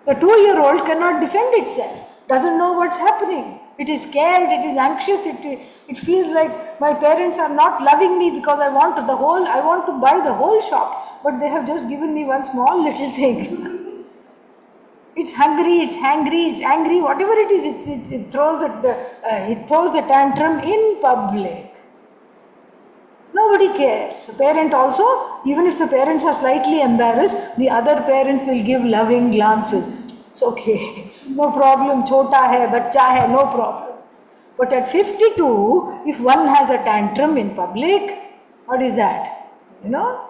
The 2-year-old cannot defend itself, doesn't know what's happening. It is scared, it is anxious, it feels like my parents are not loving me because I want to buy the whole shop, but they have just given me one small little thing. It's hungry, it's hangry, it's angry, whatever it is, it throws the tantrum in public. Now Nobody cares. The parent also, even if the parents are slightly embarrassed, the other parents will give loving glances. It's okay, no problem, chota hai, bachcha hai, no problem. But at 52, if one has a tantrum in public, what is that? You know,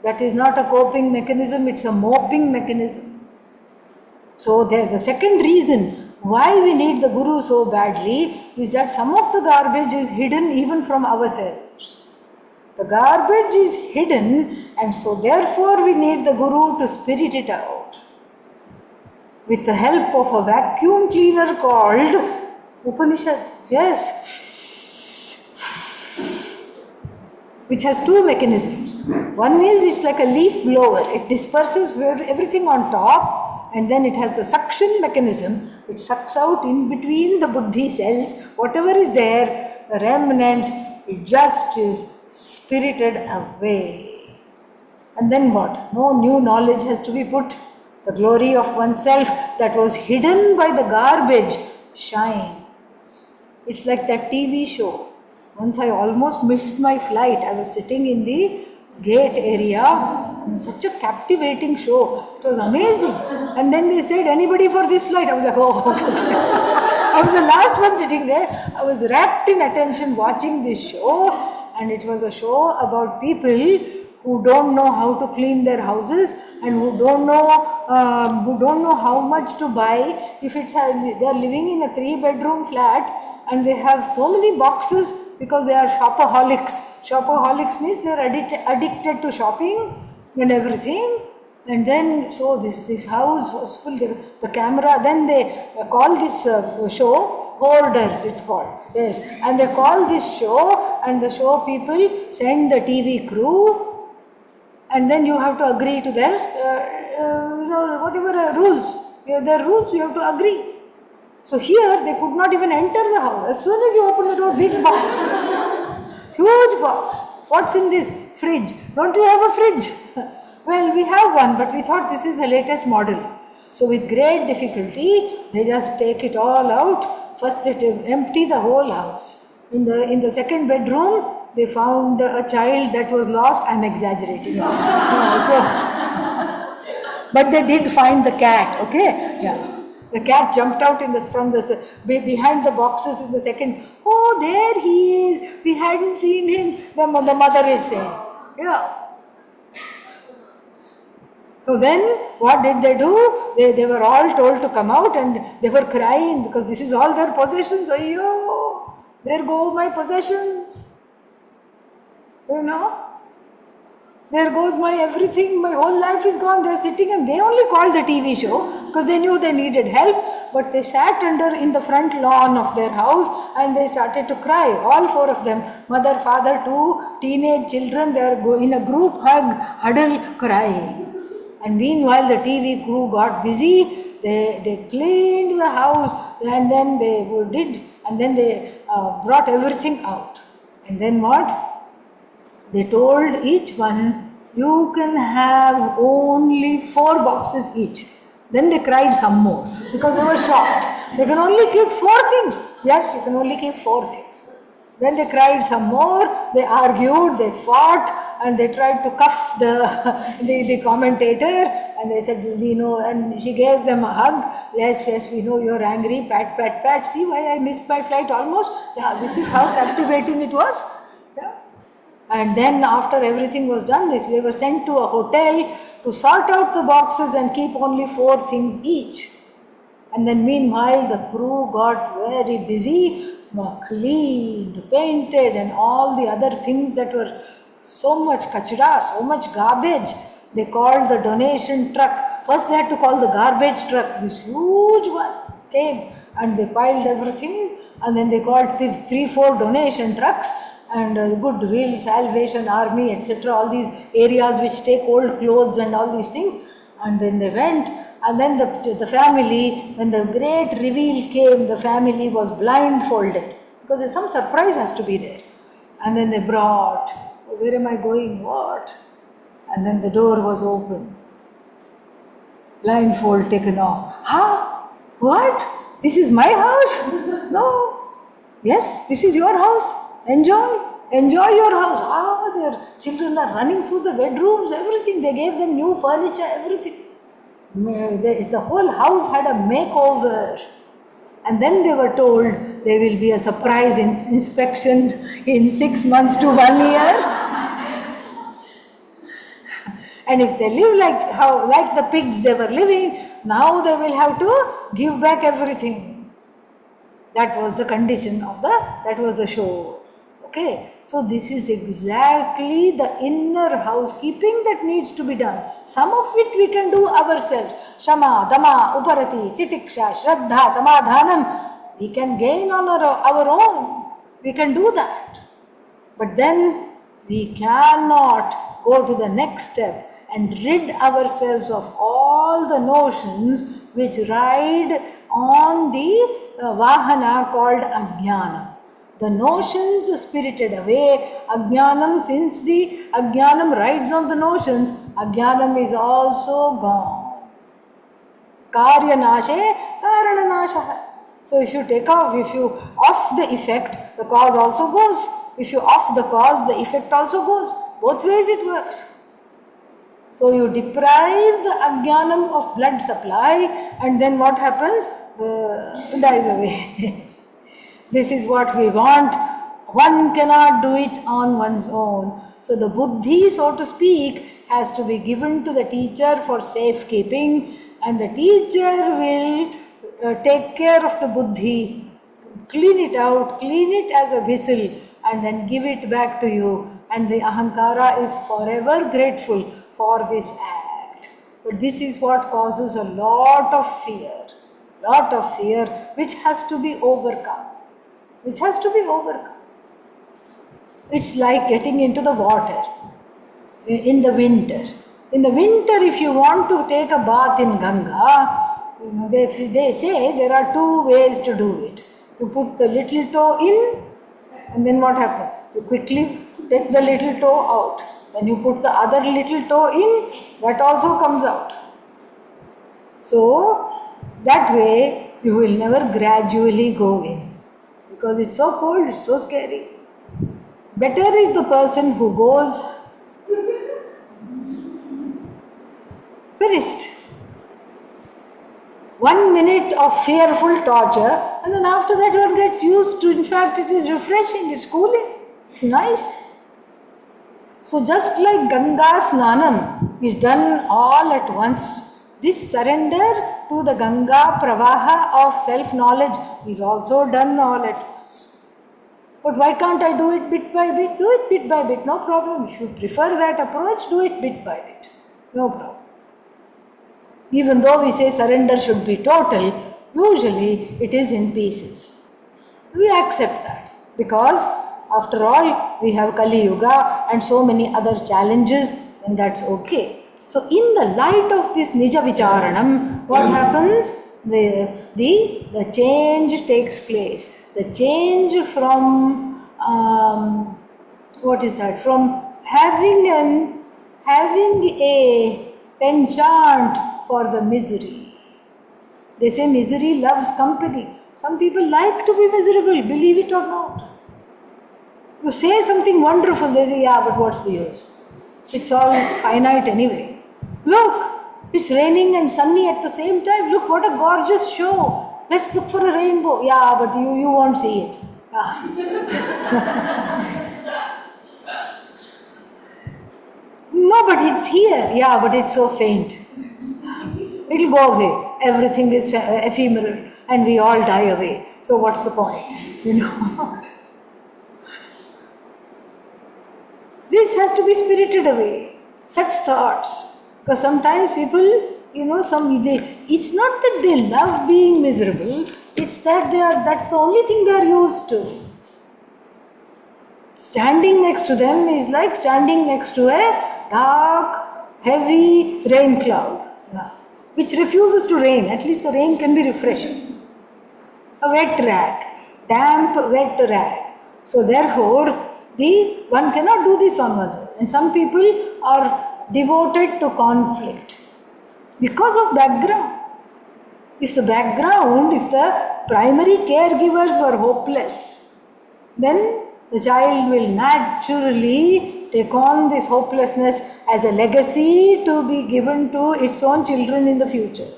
that is not a coping mechanism, it's a moping mechanism. So the second reason why we need the Guru so badly is that some of the garbage is hidden even from ourselves. The garbage is hidden, and so therefore we need the Guru to spirit it out. With the help of a vacuum cleaner called Upanishad, yes, which has two mechanisms. One is it's like a leaf blower, it disperses everything on top, and then it has a suction mechanism which sucks out in between the buddhi cells, whatever is there, the remnants, it just is spirited away. And then what? No new knowledge has to be put. The glory of oneself that was hidden by the garbage shines. It's like that TV show. Once I almost missed my flight. I was sitting in the gate area. Such a captivating show. It was amazing. And then they said, anybody for this flight? I was like, oh, okay. I was the last one sitting there. I was wrapped in attention watching this show. And it was a show about people who don't know how to clean their houses and who don't know how much to buy. If they are living in a 3-bedroom flat and they have so many boxes because they are shopaholics. Shopaholics means they are addicted to shopping and everything. And then so this house was full. The camera. Then they call this show Hoarders, it's called. Yes, and they call this show, and the show people send the TV crew. And then you have to agree to their, whatever rules. Their rules, you have to agree. So here, they could not even enter the house. As soon as you open the door, big box. Huge box. What's in this? Fridge. Don't you have a fridge? Well, we have one, but we thought this is the latest model. So with great difficulty, they just take it all out. First, they empty the whole house. In the second bedroom, they found a child that was lost. I'm exaggerating. But they did find the cat. Okay, yeah. The cat jumped out behind the boxes in the second. Oh, there he is. We hadn't seen him. The mother is saying, yeah. So then, what did they do? They were all told to come out, and they were crying because this is all their possessions. Ayyo, there go my possessions. You know, there goes my everything, my whole life is gone. They're sitting, and they only called the TV show because they knew they needed help, but they sat in the front lawn of their house and they started to cry, all 4 of them, mother, father, 2 teenage children. They are in a group huddle crying. And meanwhile the TV crew got busy, they cleaned the house, and then they brought everything out. And then what? They told each one, you can have only 4 boxes each. Then they cried some more because they were shocked. They can only keep 4 things. Yes, you can only keep 4 things. Then they cried some more, they argued, they fought, and they tried to cuff the commentator, and they said, we know, and she gave them a hug. Yes, we know you're angry, pat, pat, pat. See why I missed my flight almost? Yeah, this is how captivating it was. Yeah. And then after everything was done, they were sent to a hotel to sort out the boxes and keep only 4 things each. And then meanwhile, the crew got very busy, cleaned, painted, and all the other things that were so much kachra, so much garbage. They called the donation truck. First they had to call the garbage truck. This huge one came and they piled everything, and then they called 3-4 donation trucks, and Goodwill, Salvation Army, etc. All these areas which take old clothes and all these things. And then they went. And then the family, when the great reveal came, the family was blindfolded because some surprise has to be there. And then they brought, where am I going, what? And then the door was open. Blindfold taken off. Huh? What? This is my house? No. Yes, this is your house. Enjoy. Enjoy your house. Their children are running through the bedrooms, everything. They gave them new furniture, everything. The whole house had a makeover. And then they were told there will be a surprise inspection in 6 months to 1 year. And if they live like the pigs they were living, now they will have to give back everything. That was the condition that was the show. Okay, so this is exactly the inner housekeeping that needs to be done. Some of it we can do ourselves. Shama, Dama, Uparati, Titiksha, Shraddha, Samadhanam. We can gain on our own. We can do that. But then we cannot go to the next step and rid ourselves of all the notions which ride on the vahana called ajnanam. The notions spirited away, ajnanam, since the ajnanam rides on the notions, ajnanam is also gone. Karya nashe, karana nasha. So if you off the effect, the cause also goes. If you off the cause, the effect also goes. Both ways it works. So you deprive the ajnanam of blood supply, and then what happens? It dies away. This is what we want. One cannot do it on one's own. So the buddhi, so to speak, has to be given to the teacher for safekeeping, and the teacher will take care of the buddhi, clean it out, clean it as a vessel, and then give it back to you. And the ahankara is forever grateful for this act. But this is what causes a lot of fear, which has to be overcome. It's like getting into the water in the winter. In the winter, if you want to take a bath in Ganga, they say there are two ways to do it. You put the little toe in, and then what happens? You quickly take the little toe out. When you put the other little toe in, that also comes out. So, that way you will never gradually go in. Because it's so cold, it's so scary. Better is the person who goes finished. 1 minute of fearful torture, and then after that one gets used to. In fact, it is refreshing, it's cooling, it's nice. So just like Ganga Snanam is done all at once, this surrender to the Ganga Pravaha of self-knowledge is also done all at once. But why can't I do it bit by bit? Do it bit by bit, no problem. If you prefer that approach, do it bit by bit, no problem. Even though we say surrender should be total, usually it is in pieces. We accept that because after all we have Kali Yuga and so many other challenges, and that's okay. So in the light of this Nija Vicharanam, what happens? The change takes place. The change from From having a penchant for the misery. They say misery loves company. Some people like to be miserable, believe it or not. You say something wonderful, they say, yeah, but what's the use? It's all finite anyway. Look, it's raining and sunny at the same time. Look, what a gorgeous show. Let's look for a rainbow. Yeah, but you won't see it. No, but it's here. Yeah, but it's so faint. It'll go away. Everything is ephemeral and we all die away. So what's the point? This has to be spirited away. Such thoughts. Because sometimes people, it's not that they love being miserable, it's that that's the only thing they are used to. Standing next to them is like standing next to a dark, heavy rain cloud, which refuses to rain. At least the rain can be refreshing. A wet rag, damp wet rag. So therefore, one cannot do this on one's own. And some people are devoted to conflict because of background. If the primary caregivers were hopeless, then The child will naturally take on this hopelessness as a legacy to be given to its own children in the future.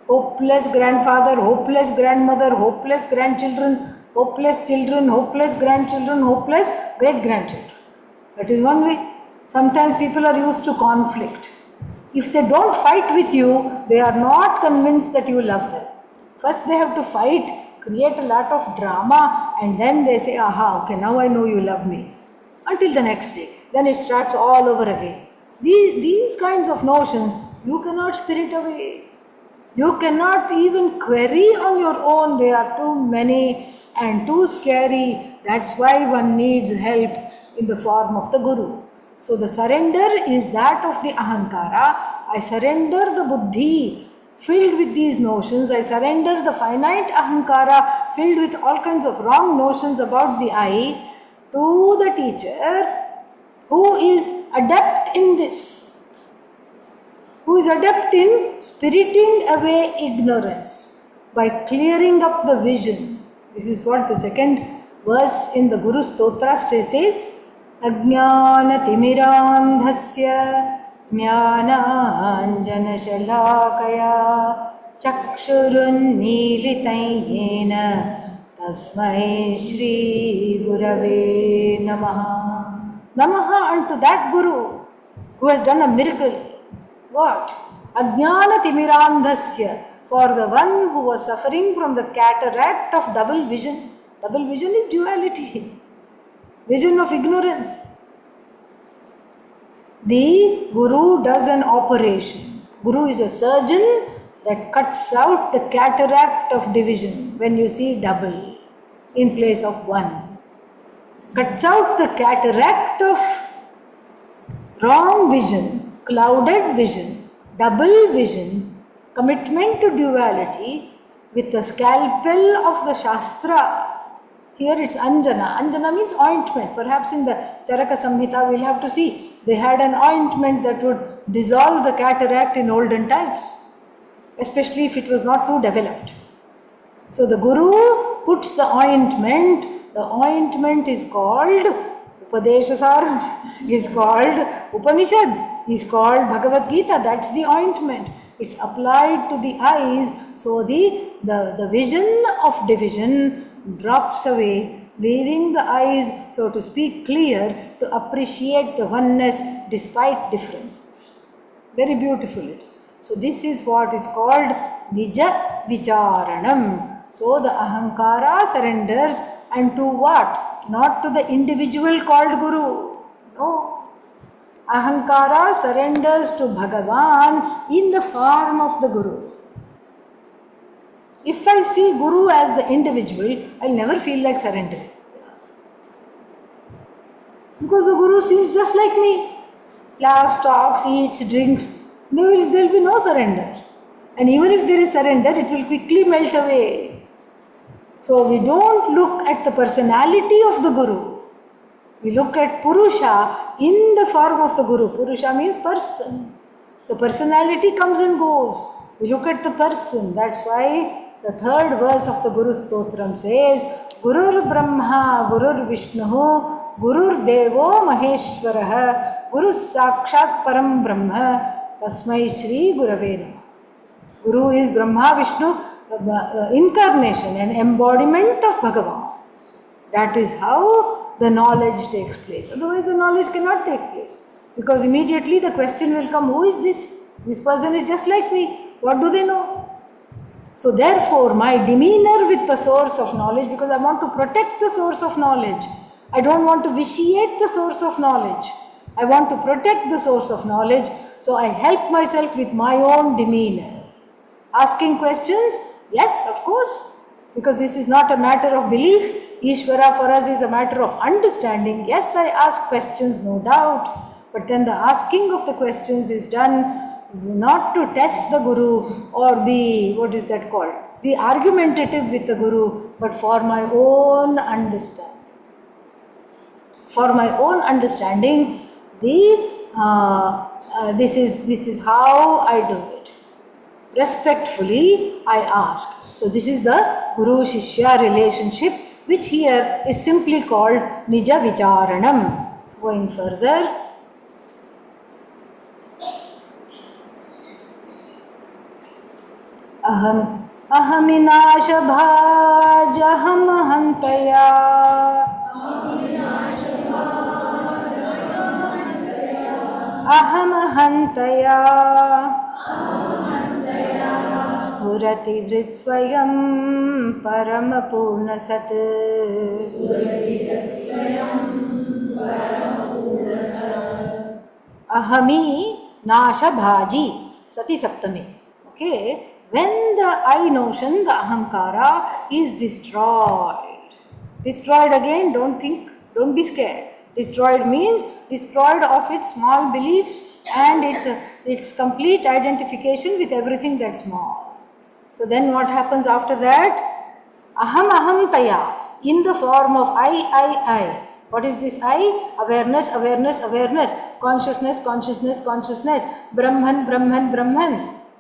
Hopeless grandfather, hopeless grandmother, hopeless grandchildren, hopeless children, hopeless grandchildren, hopeless great grandchildren. That is one way. Sometimes people are used to conflict. If they don't fight with you, they are not convinced that you love them. First, they have to fight, create a lot of drama, and then they say, aha, okay, now I know you love me. Until the next day. Then it starts all over again. These kinds of notions, you cannot spirit away. You cannot even query on your own. They are too many and too scary. That's why one needs help in the form of the Guru. So the surrender is that of the ahankara. I surrender the buddhi filled with these notions. I surrender the finite ahankara filled with all kinds of wrong notions about the I to the teacher who is adept in this, who is adept in spiriting away ignorance by clearing up the vision. This is what the second verse in the Guru Stotra says. Ajnana timirandhasya jnananjana shalakaya chakshurun nilitayena tasmai shri gurave namaha. Namaha unto that Guru who has done a miracle. What? Ajnana timirandhasya, for the one who was suffering from the cataract of double vision. Double vision is duality. Vision of ignorance. The Guru does an operation. Guru is a surgeon that cuts out the cataract of division when you see double in place of one. Cuts out the cataract of wrong vision, clouded vision, double vision, commitment to duality with the scalpel of the Shastra. Here it's Anjana. Anjana means ointment. Perhaps in the Charaka Samhita we'll have to see. They had an ointment that would dissolve the cataract in olden times, especially if it was not too developed. So the Guru puts the ointment. The ointment is called Upadeshasar, is called Upanishad, is called Bhagavad Gita. That's the ointment. It's applied to the eyes, so the vision of division drops away, leaving the eyes, so to speak, clear to appreciate the oneness despite differences. Very beautiful it is. So this is what is called Nija Vicharanam. So the ahankara surrenders, and to what? Not to the individual called Guru. No. Ahankara surrenders to Bhagavan in the form of the Guru. If I see Guru as the individual, I'll never feel like surrendering. Because the Guru seems just like me. Laughs, talks, eats, drinks. There will be no surrender. And even if there is surrender, it will quickly melt away. So we don't look at the personality of the Guru. We look at Purusha in the form of the Guru. Purusha means person. The personality comes and goes. We look at the person. That's why the third verse of the Guru Stotram says, Gurur Brahma, Gurur Vishnu, Gurur Devo Maheshwaraha, Guru Sakshat Param Brahma, Tasmai Shri Gurave Namaha. Guru is Brahma, Vishnu, incarnation, an embodiment of Bhagavan. That is how the knowledge takes place. Otherwise the knowledge cannot take place. Because immediately the question will come, who is this? This person is just like me. What do they know? So therefore my demeanor with the source of knowledge, because I want to protect the source of knowledge. I don't want to vitiate the source of knowledge. I want to protect the source of knowledge. So I help myself with my own demeanor. Asking questions? Yes, of course. Because this is not a matter of belief. Ishvara for us is a matter of understanding. Yes, I ask questions, no doubt. But then the asking of the questions is done not to test the Guru or be, what is that called? Be argumentative with the Guru, but for my own understanding. For my own understanding, this is how I do it. Respectfully, I ask. So this is the Guru-Shishya relationship which here is simply called Nija Vicharanam. Going further, अहमिनाशभाजहम हन्तया अहम हन्तया स्फुरति हृत्स्वयं परमपूर्णसत् अहमी नाशभाजी सती सप्तमी. Okay, when the I notion, the ahankara is destroyed again, don't think, don't be scared. Destroyed means destroyed of its small beliefs and its complete identification with everything that's small. So then what happens after that? Aham taya, in the form of I. What is this I? Awareness. Consciousness. Brahman.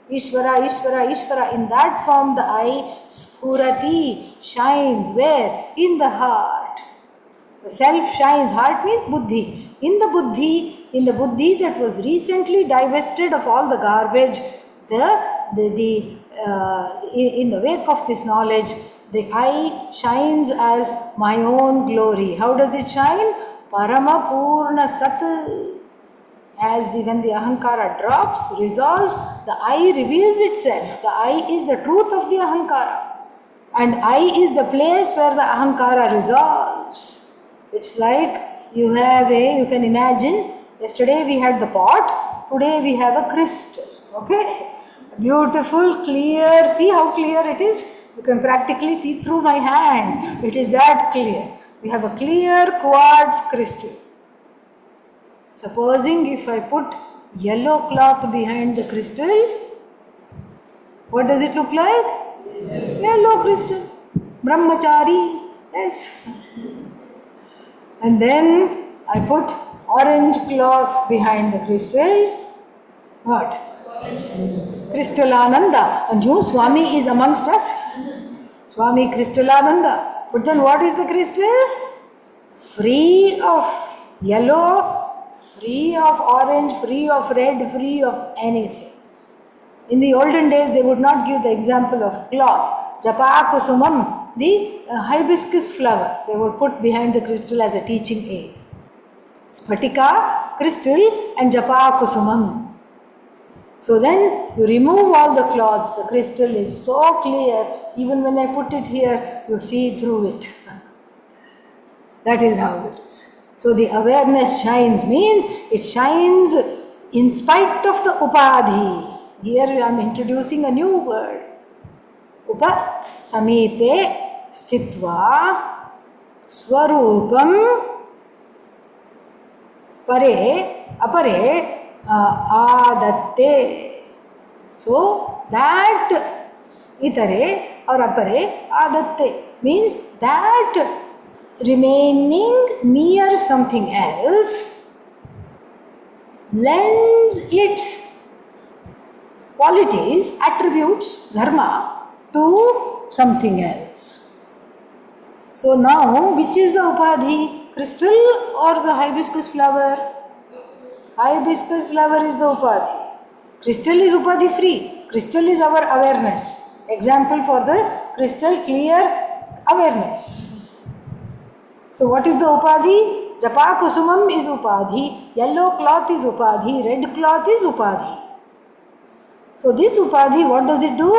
Ishvara. In that form the I, Spurati, shines. Where? In the heart. The self shines. Heart means buddhi. In the buddhi that was recently divested of all the garbage, in the wake of this knowledge, the I shines as my own glory. How does it shine? Parama Purna Sat. When the ahankara drops, resolves, the I reveals itself. The I is the truth of the ahankara. And I is the place where the ahankara resolves. It's like you can imagine, yesterday we had the pot, today we have a crystal. Okay? Beautiful, clear, see how clear it is? You can practically see through my hand. It is that clear. We have a clear quartz crystal. Supposing if I put yellow cloth behind the crystal, what does it look like? Yes. Yellow crystal. Brahmachari. Yes. And then I put orange cloth behind the crystal. What? Krystalananda. And you, Swami is amongst us. Swami Krystalananda. But then what is the crystal? Free of yellow, free of orange, free of red, free of anything. In the olden days, they would not give the example of cloth. Japa kusumam, the hibiscus flower, they would put behind the crystal as a teaching aid. Spatika, crystal, and japa kusumam. So then you remove all the cloths, the crystal is so clear, even when I put it here, you see through it. That is how it is. So the awareness shines means it shines in spite of the upadhi. Here I am introducing a new word. Upa samipe sthitva swarupam apare adatte. So that itare or apare adatte means that remaining near something else lends its qualities, attributes, dharma to something else. So now, which is the upadhi? Crystal or the hibiscus flower? Hibiscus flower is the upadhi. Crystal is upadhi free. Crystal is our awareness. Example for the crystal clear awareness. So what is the upadhi? Japa kusumam is upadhi. Yellow cloth is upadhi. Red cloth is upadhi. So this upadhi, what does it do?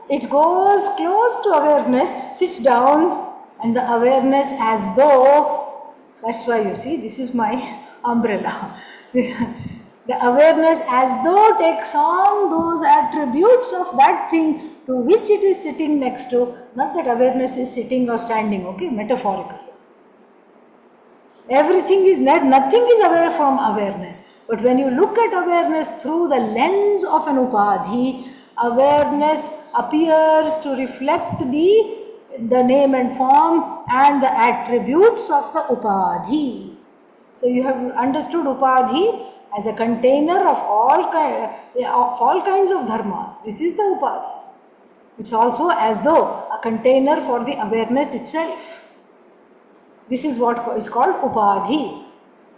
It goes close to awareness, sits down, and the awareness as though, that's why you see, this is my umbrella. The awareness as though takes on those attributes of that thing to which it is sitting next to, not that awareness is sitting or standing, okay, metaphorically. Nothing is away from awareness. But when you look at awareness through the lens of an upadhi, awareness appears to reflect the name and form and the attributes of the upadhi. So you have understood upadhi as a container of all kinds of dharmas. This is the upadhi. It's also as though a container for the awareness itself. This is what is called upadhi.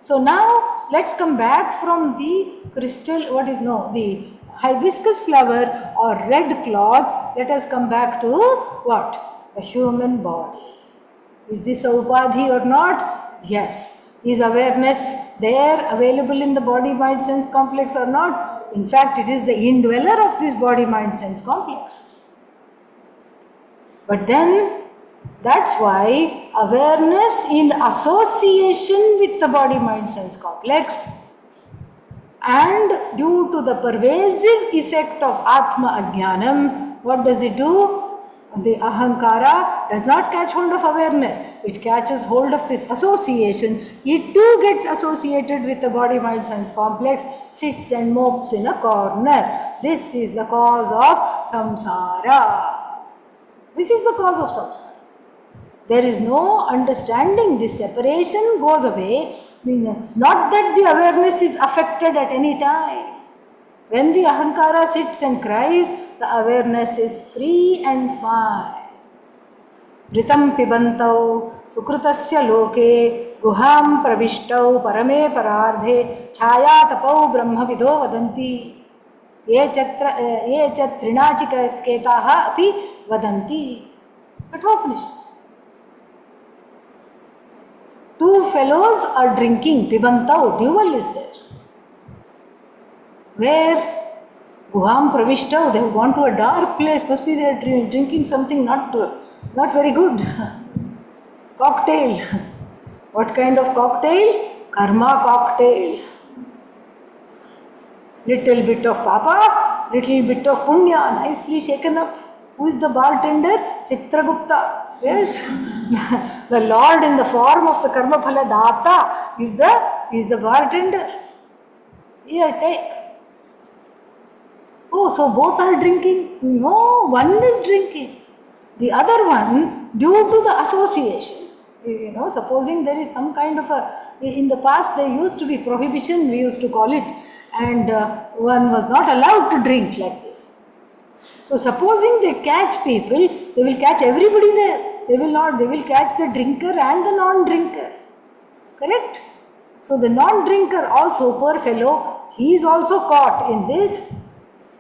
So now let's come back from the the hibiscus flower or red cloth. Let us come back to what? The human body. Is this a upadhi or not? Yes. Is awareness there available in the body mind sense complex or not? In fact, it is the indweller of this body mind sense complex. But then that's why awareness in association with the body mind sense complex and due to the pervasive effect of Atma Ajnanam, what does it do? The Ahankara does not catch hold of awareness. It catches hold of this association. It too gets associated with the body mind sense complex, sits and mopes in a corner. This is the cause of samsara. This is the cause of samsara. There is no understanding. This separation goes away. Not that the awareness is affected at any time. When the ahankara sits and cries, the awareness is free and fine. Vritam pibantau sukrutasya loke guham pravishtav parame parardhe chaya tapau brahma vidho vadanti ye chat trinachiketaha api vadanti. Kathopanishad. Two fellows are drinking, pibantau, duel is there. Where Guham Pravishtav, they have gone to a dark place, must be they are drinking something not very good. Cocktail. What kind of cocktail? Karma cocktail. Little bit of papa, little bit of punya, nicely shaken up. Who is the bartender? Chitragupta. Yes, the Lord in the form of the Karma Phala Data is the bartender. Here, take. Oh, so both are drinking? No, one is drinking. The other one, due to the association, supposing there is some kind of in the past there used to be prohibition, we used to call it, and one was not allowed to drink like this. So supposing they catch people, they will catch everybody there. They will catch the drinker and the non-drinker. Correct? So the non-drinker also, poor fellow, he is also caught in this,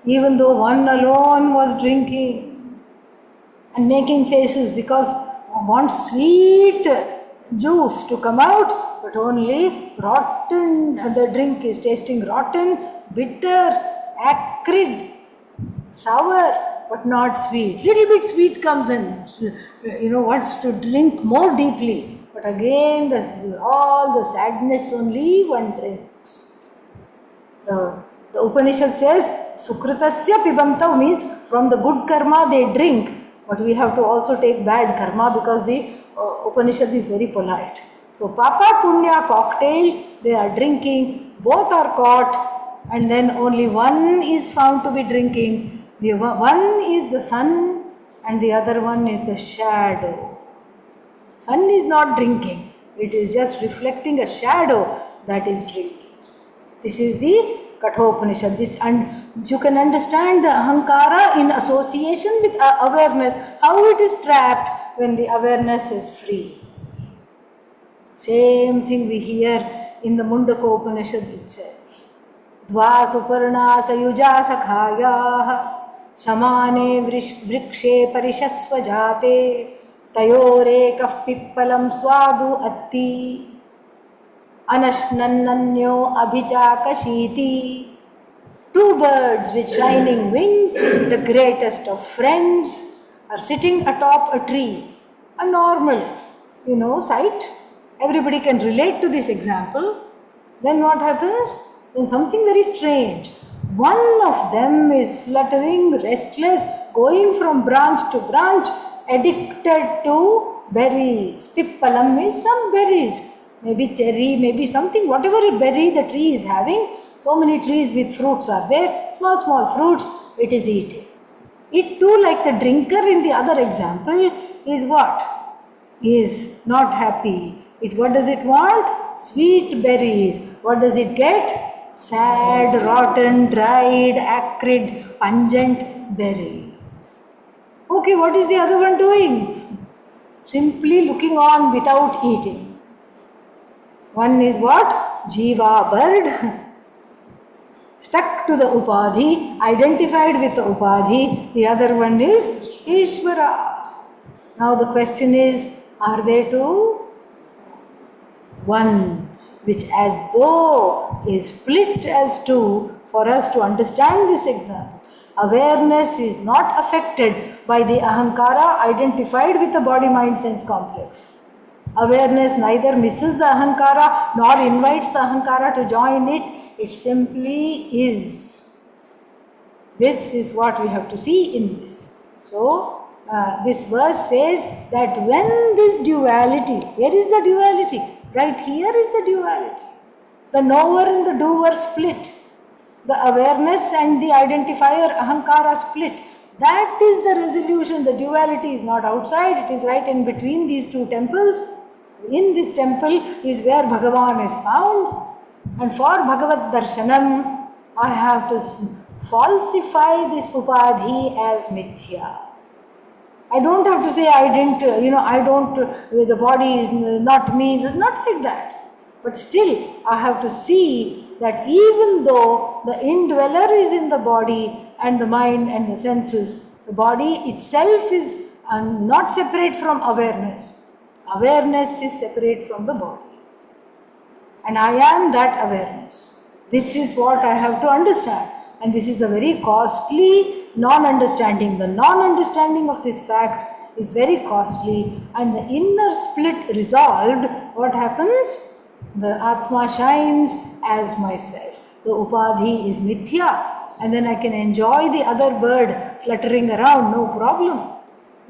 even though one alone was drinking and making faces because wants sweet juice to come out, but only rotten, the drink is tasting rotten, bitter, acrid, sour, but not sweet. Little bit sweet comes and wants to drink more deeply. But again, all the sadness only one drinks. The Upanishad says, Sukritasya pibantav means from the good karma they drink. But we have to also take bad karma because the Upanishad is very polite. So Papa Punya cocktail, they are drinking, both are caught, and then only one is found to be drinking. The one is the sun and the other one is the shadow. Sun is not drinking. It is just reflecting a shadow that is drinking. This is the Kathopanishad. And you can understand the ahankara in association with awareness, how it is trapped when the awareness is free. Same thing we hear in the Mundaka Upanishad itself. Dva suparna sayuja sakhayah samane vrikshe parishasva jate tayorekah pippalam swadu atti anashnannanyo abhichakashiti. Two birds with shining wings, the greatest of friends, are sitting atop a tree. A normal, sight. Everybody can relate to this example. Then what happens? Then something very strange. One of them is fluttering, restless, going from branch to branch, addicted to berries. Pippalam is some berries. Maybe cherry, maybe something, whatever berry the tree is having. So many trees with fruits are there. Small, small fruits, it is eating. It too, like the drinker in the other example, is what? Is not happy. What does it want? Sweet berries. What does it get? Sad, rotten, dried, acrid, pungent berries. Okay, what is the other one doing? simply looking on without eating. One is what? Jiva, bird, stuck to the upadhi, identified with the upadhi. The other one is Ishvara. Now the question is, are they two? One, which as though is split as two for us to understand this example. Awareness is not affected by the ahankara identified with the body mind sense complex. Awareness neither misses the ahankara nor invites the ahankara to join it. It simply is. This is what we have to see in this. So, this verse says that when this duality, where is the duality? Right here is the duality. The knower and the doer split. The awareness and the identifier ahankara split. That is the resolution. The duality is not outside, it is right in between these two temples. In this temple is where Bhagavan is found. And for Bhagavad Darshanam, I have to falsify this upadhi as mithya. I don't have to say the body is not me, not like that. But still, I have to see that even though the indweller is in the body and the mind and the senses, the body itself is not separate from awareness. Awareness is separate from the body. And I am that awareness. This is what I have to understand. And this is a very costly non-understanding. The non-understanding of this fact is very costly. And the inner split resolved, what happens? The Atma shines as myself. The Upadhi is Mithya. And then I can enjoy the other bird fluttering around, no problem.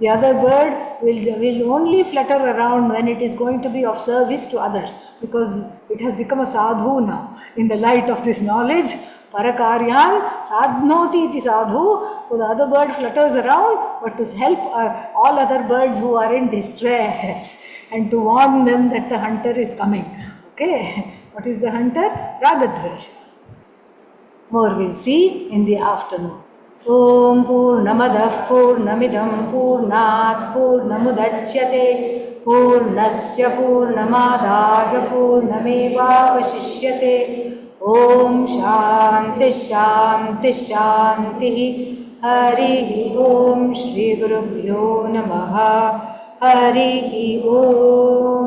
The other bird will only flutter around when it is going to be of service to others, because it has become a sadhu now. In the light of this knowledge, parakaryan sadhnoti iti sadhu. So the other bird flutters around, but to help all other birds who are in distress and to warn them that the hunter is coming. Okay, what is the hunter? Ragadvesha. More we'll see in the afternoon. ॐ पूर्णमदः पूर्णमिदं पूर्णात् पूर्णमुदच्यते पूर्णस्य पूर्णमादाय पूर्णमेवावशिष्यते ॐ शान्तिः शान्तिः शान्तिः हरिः ॐ श्रीगुरुभ्यो नमः हरिः ॐ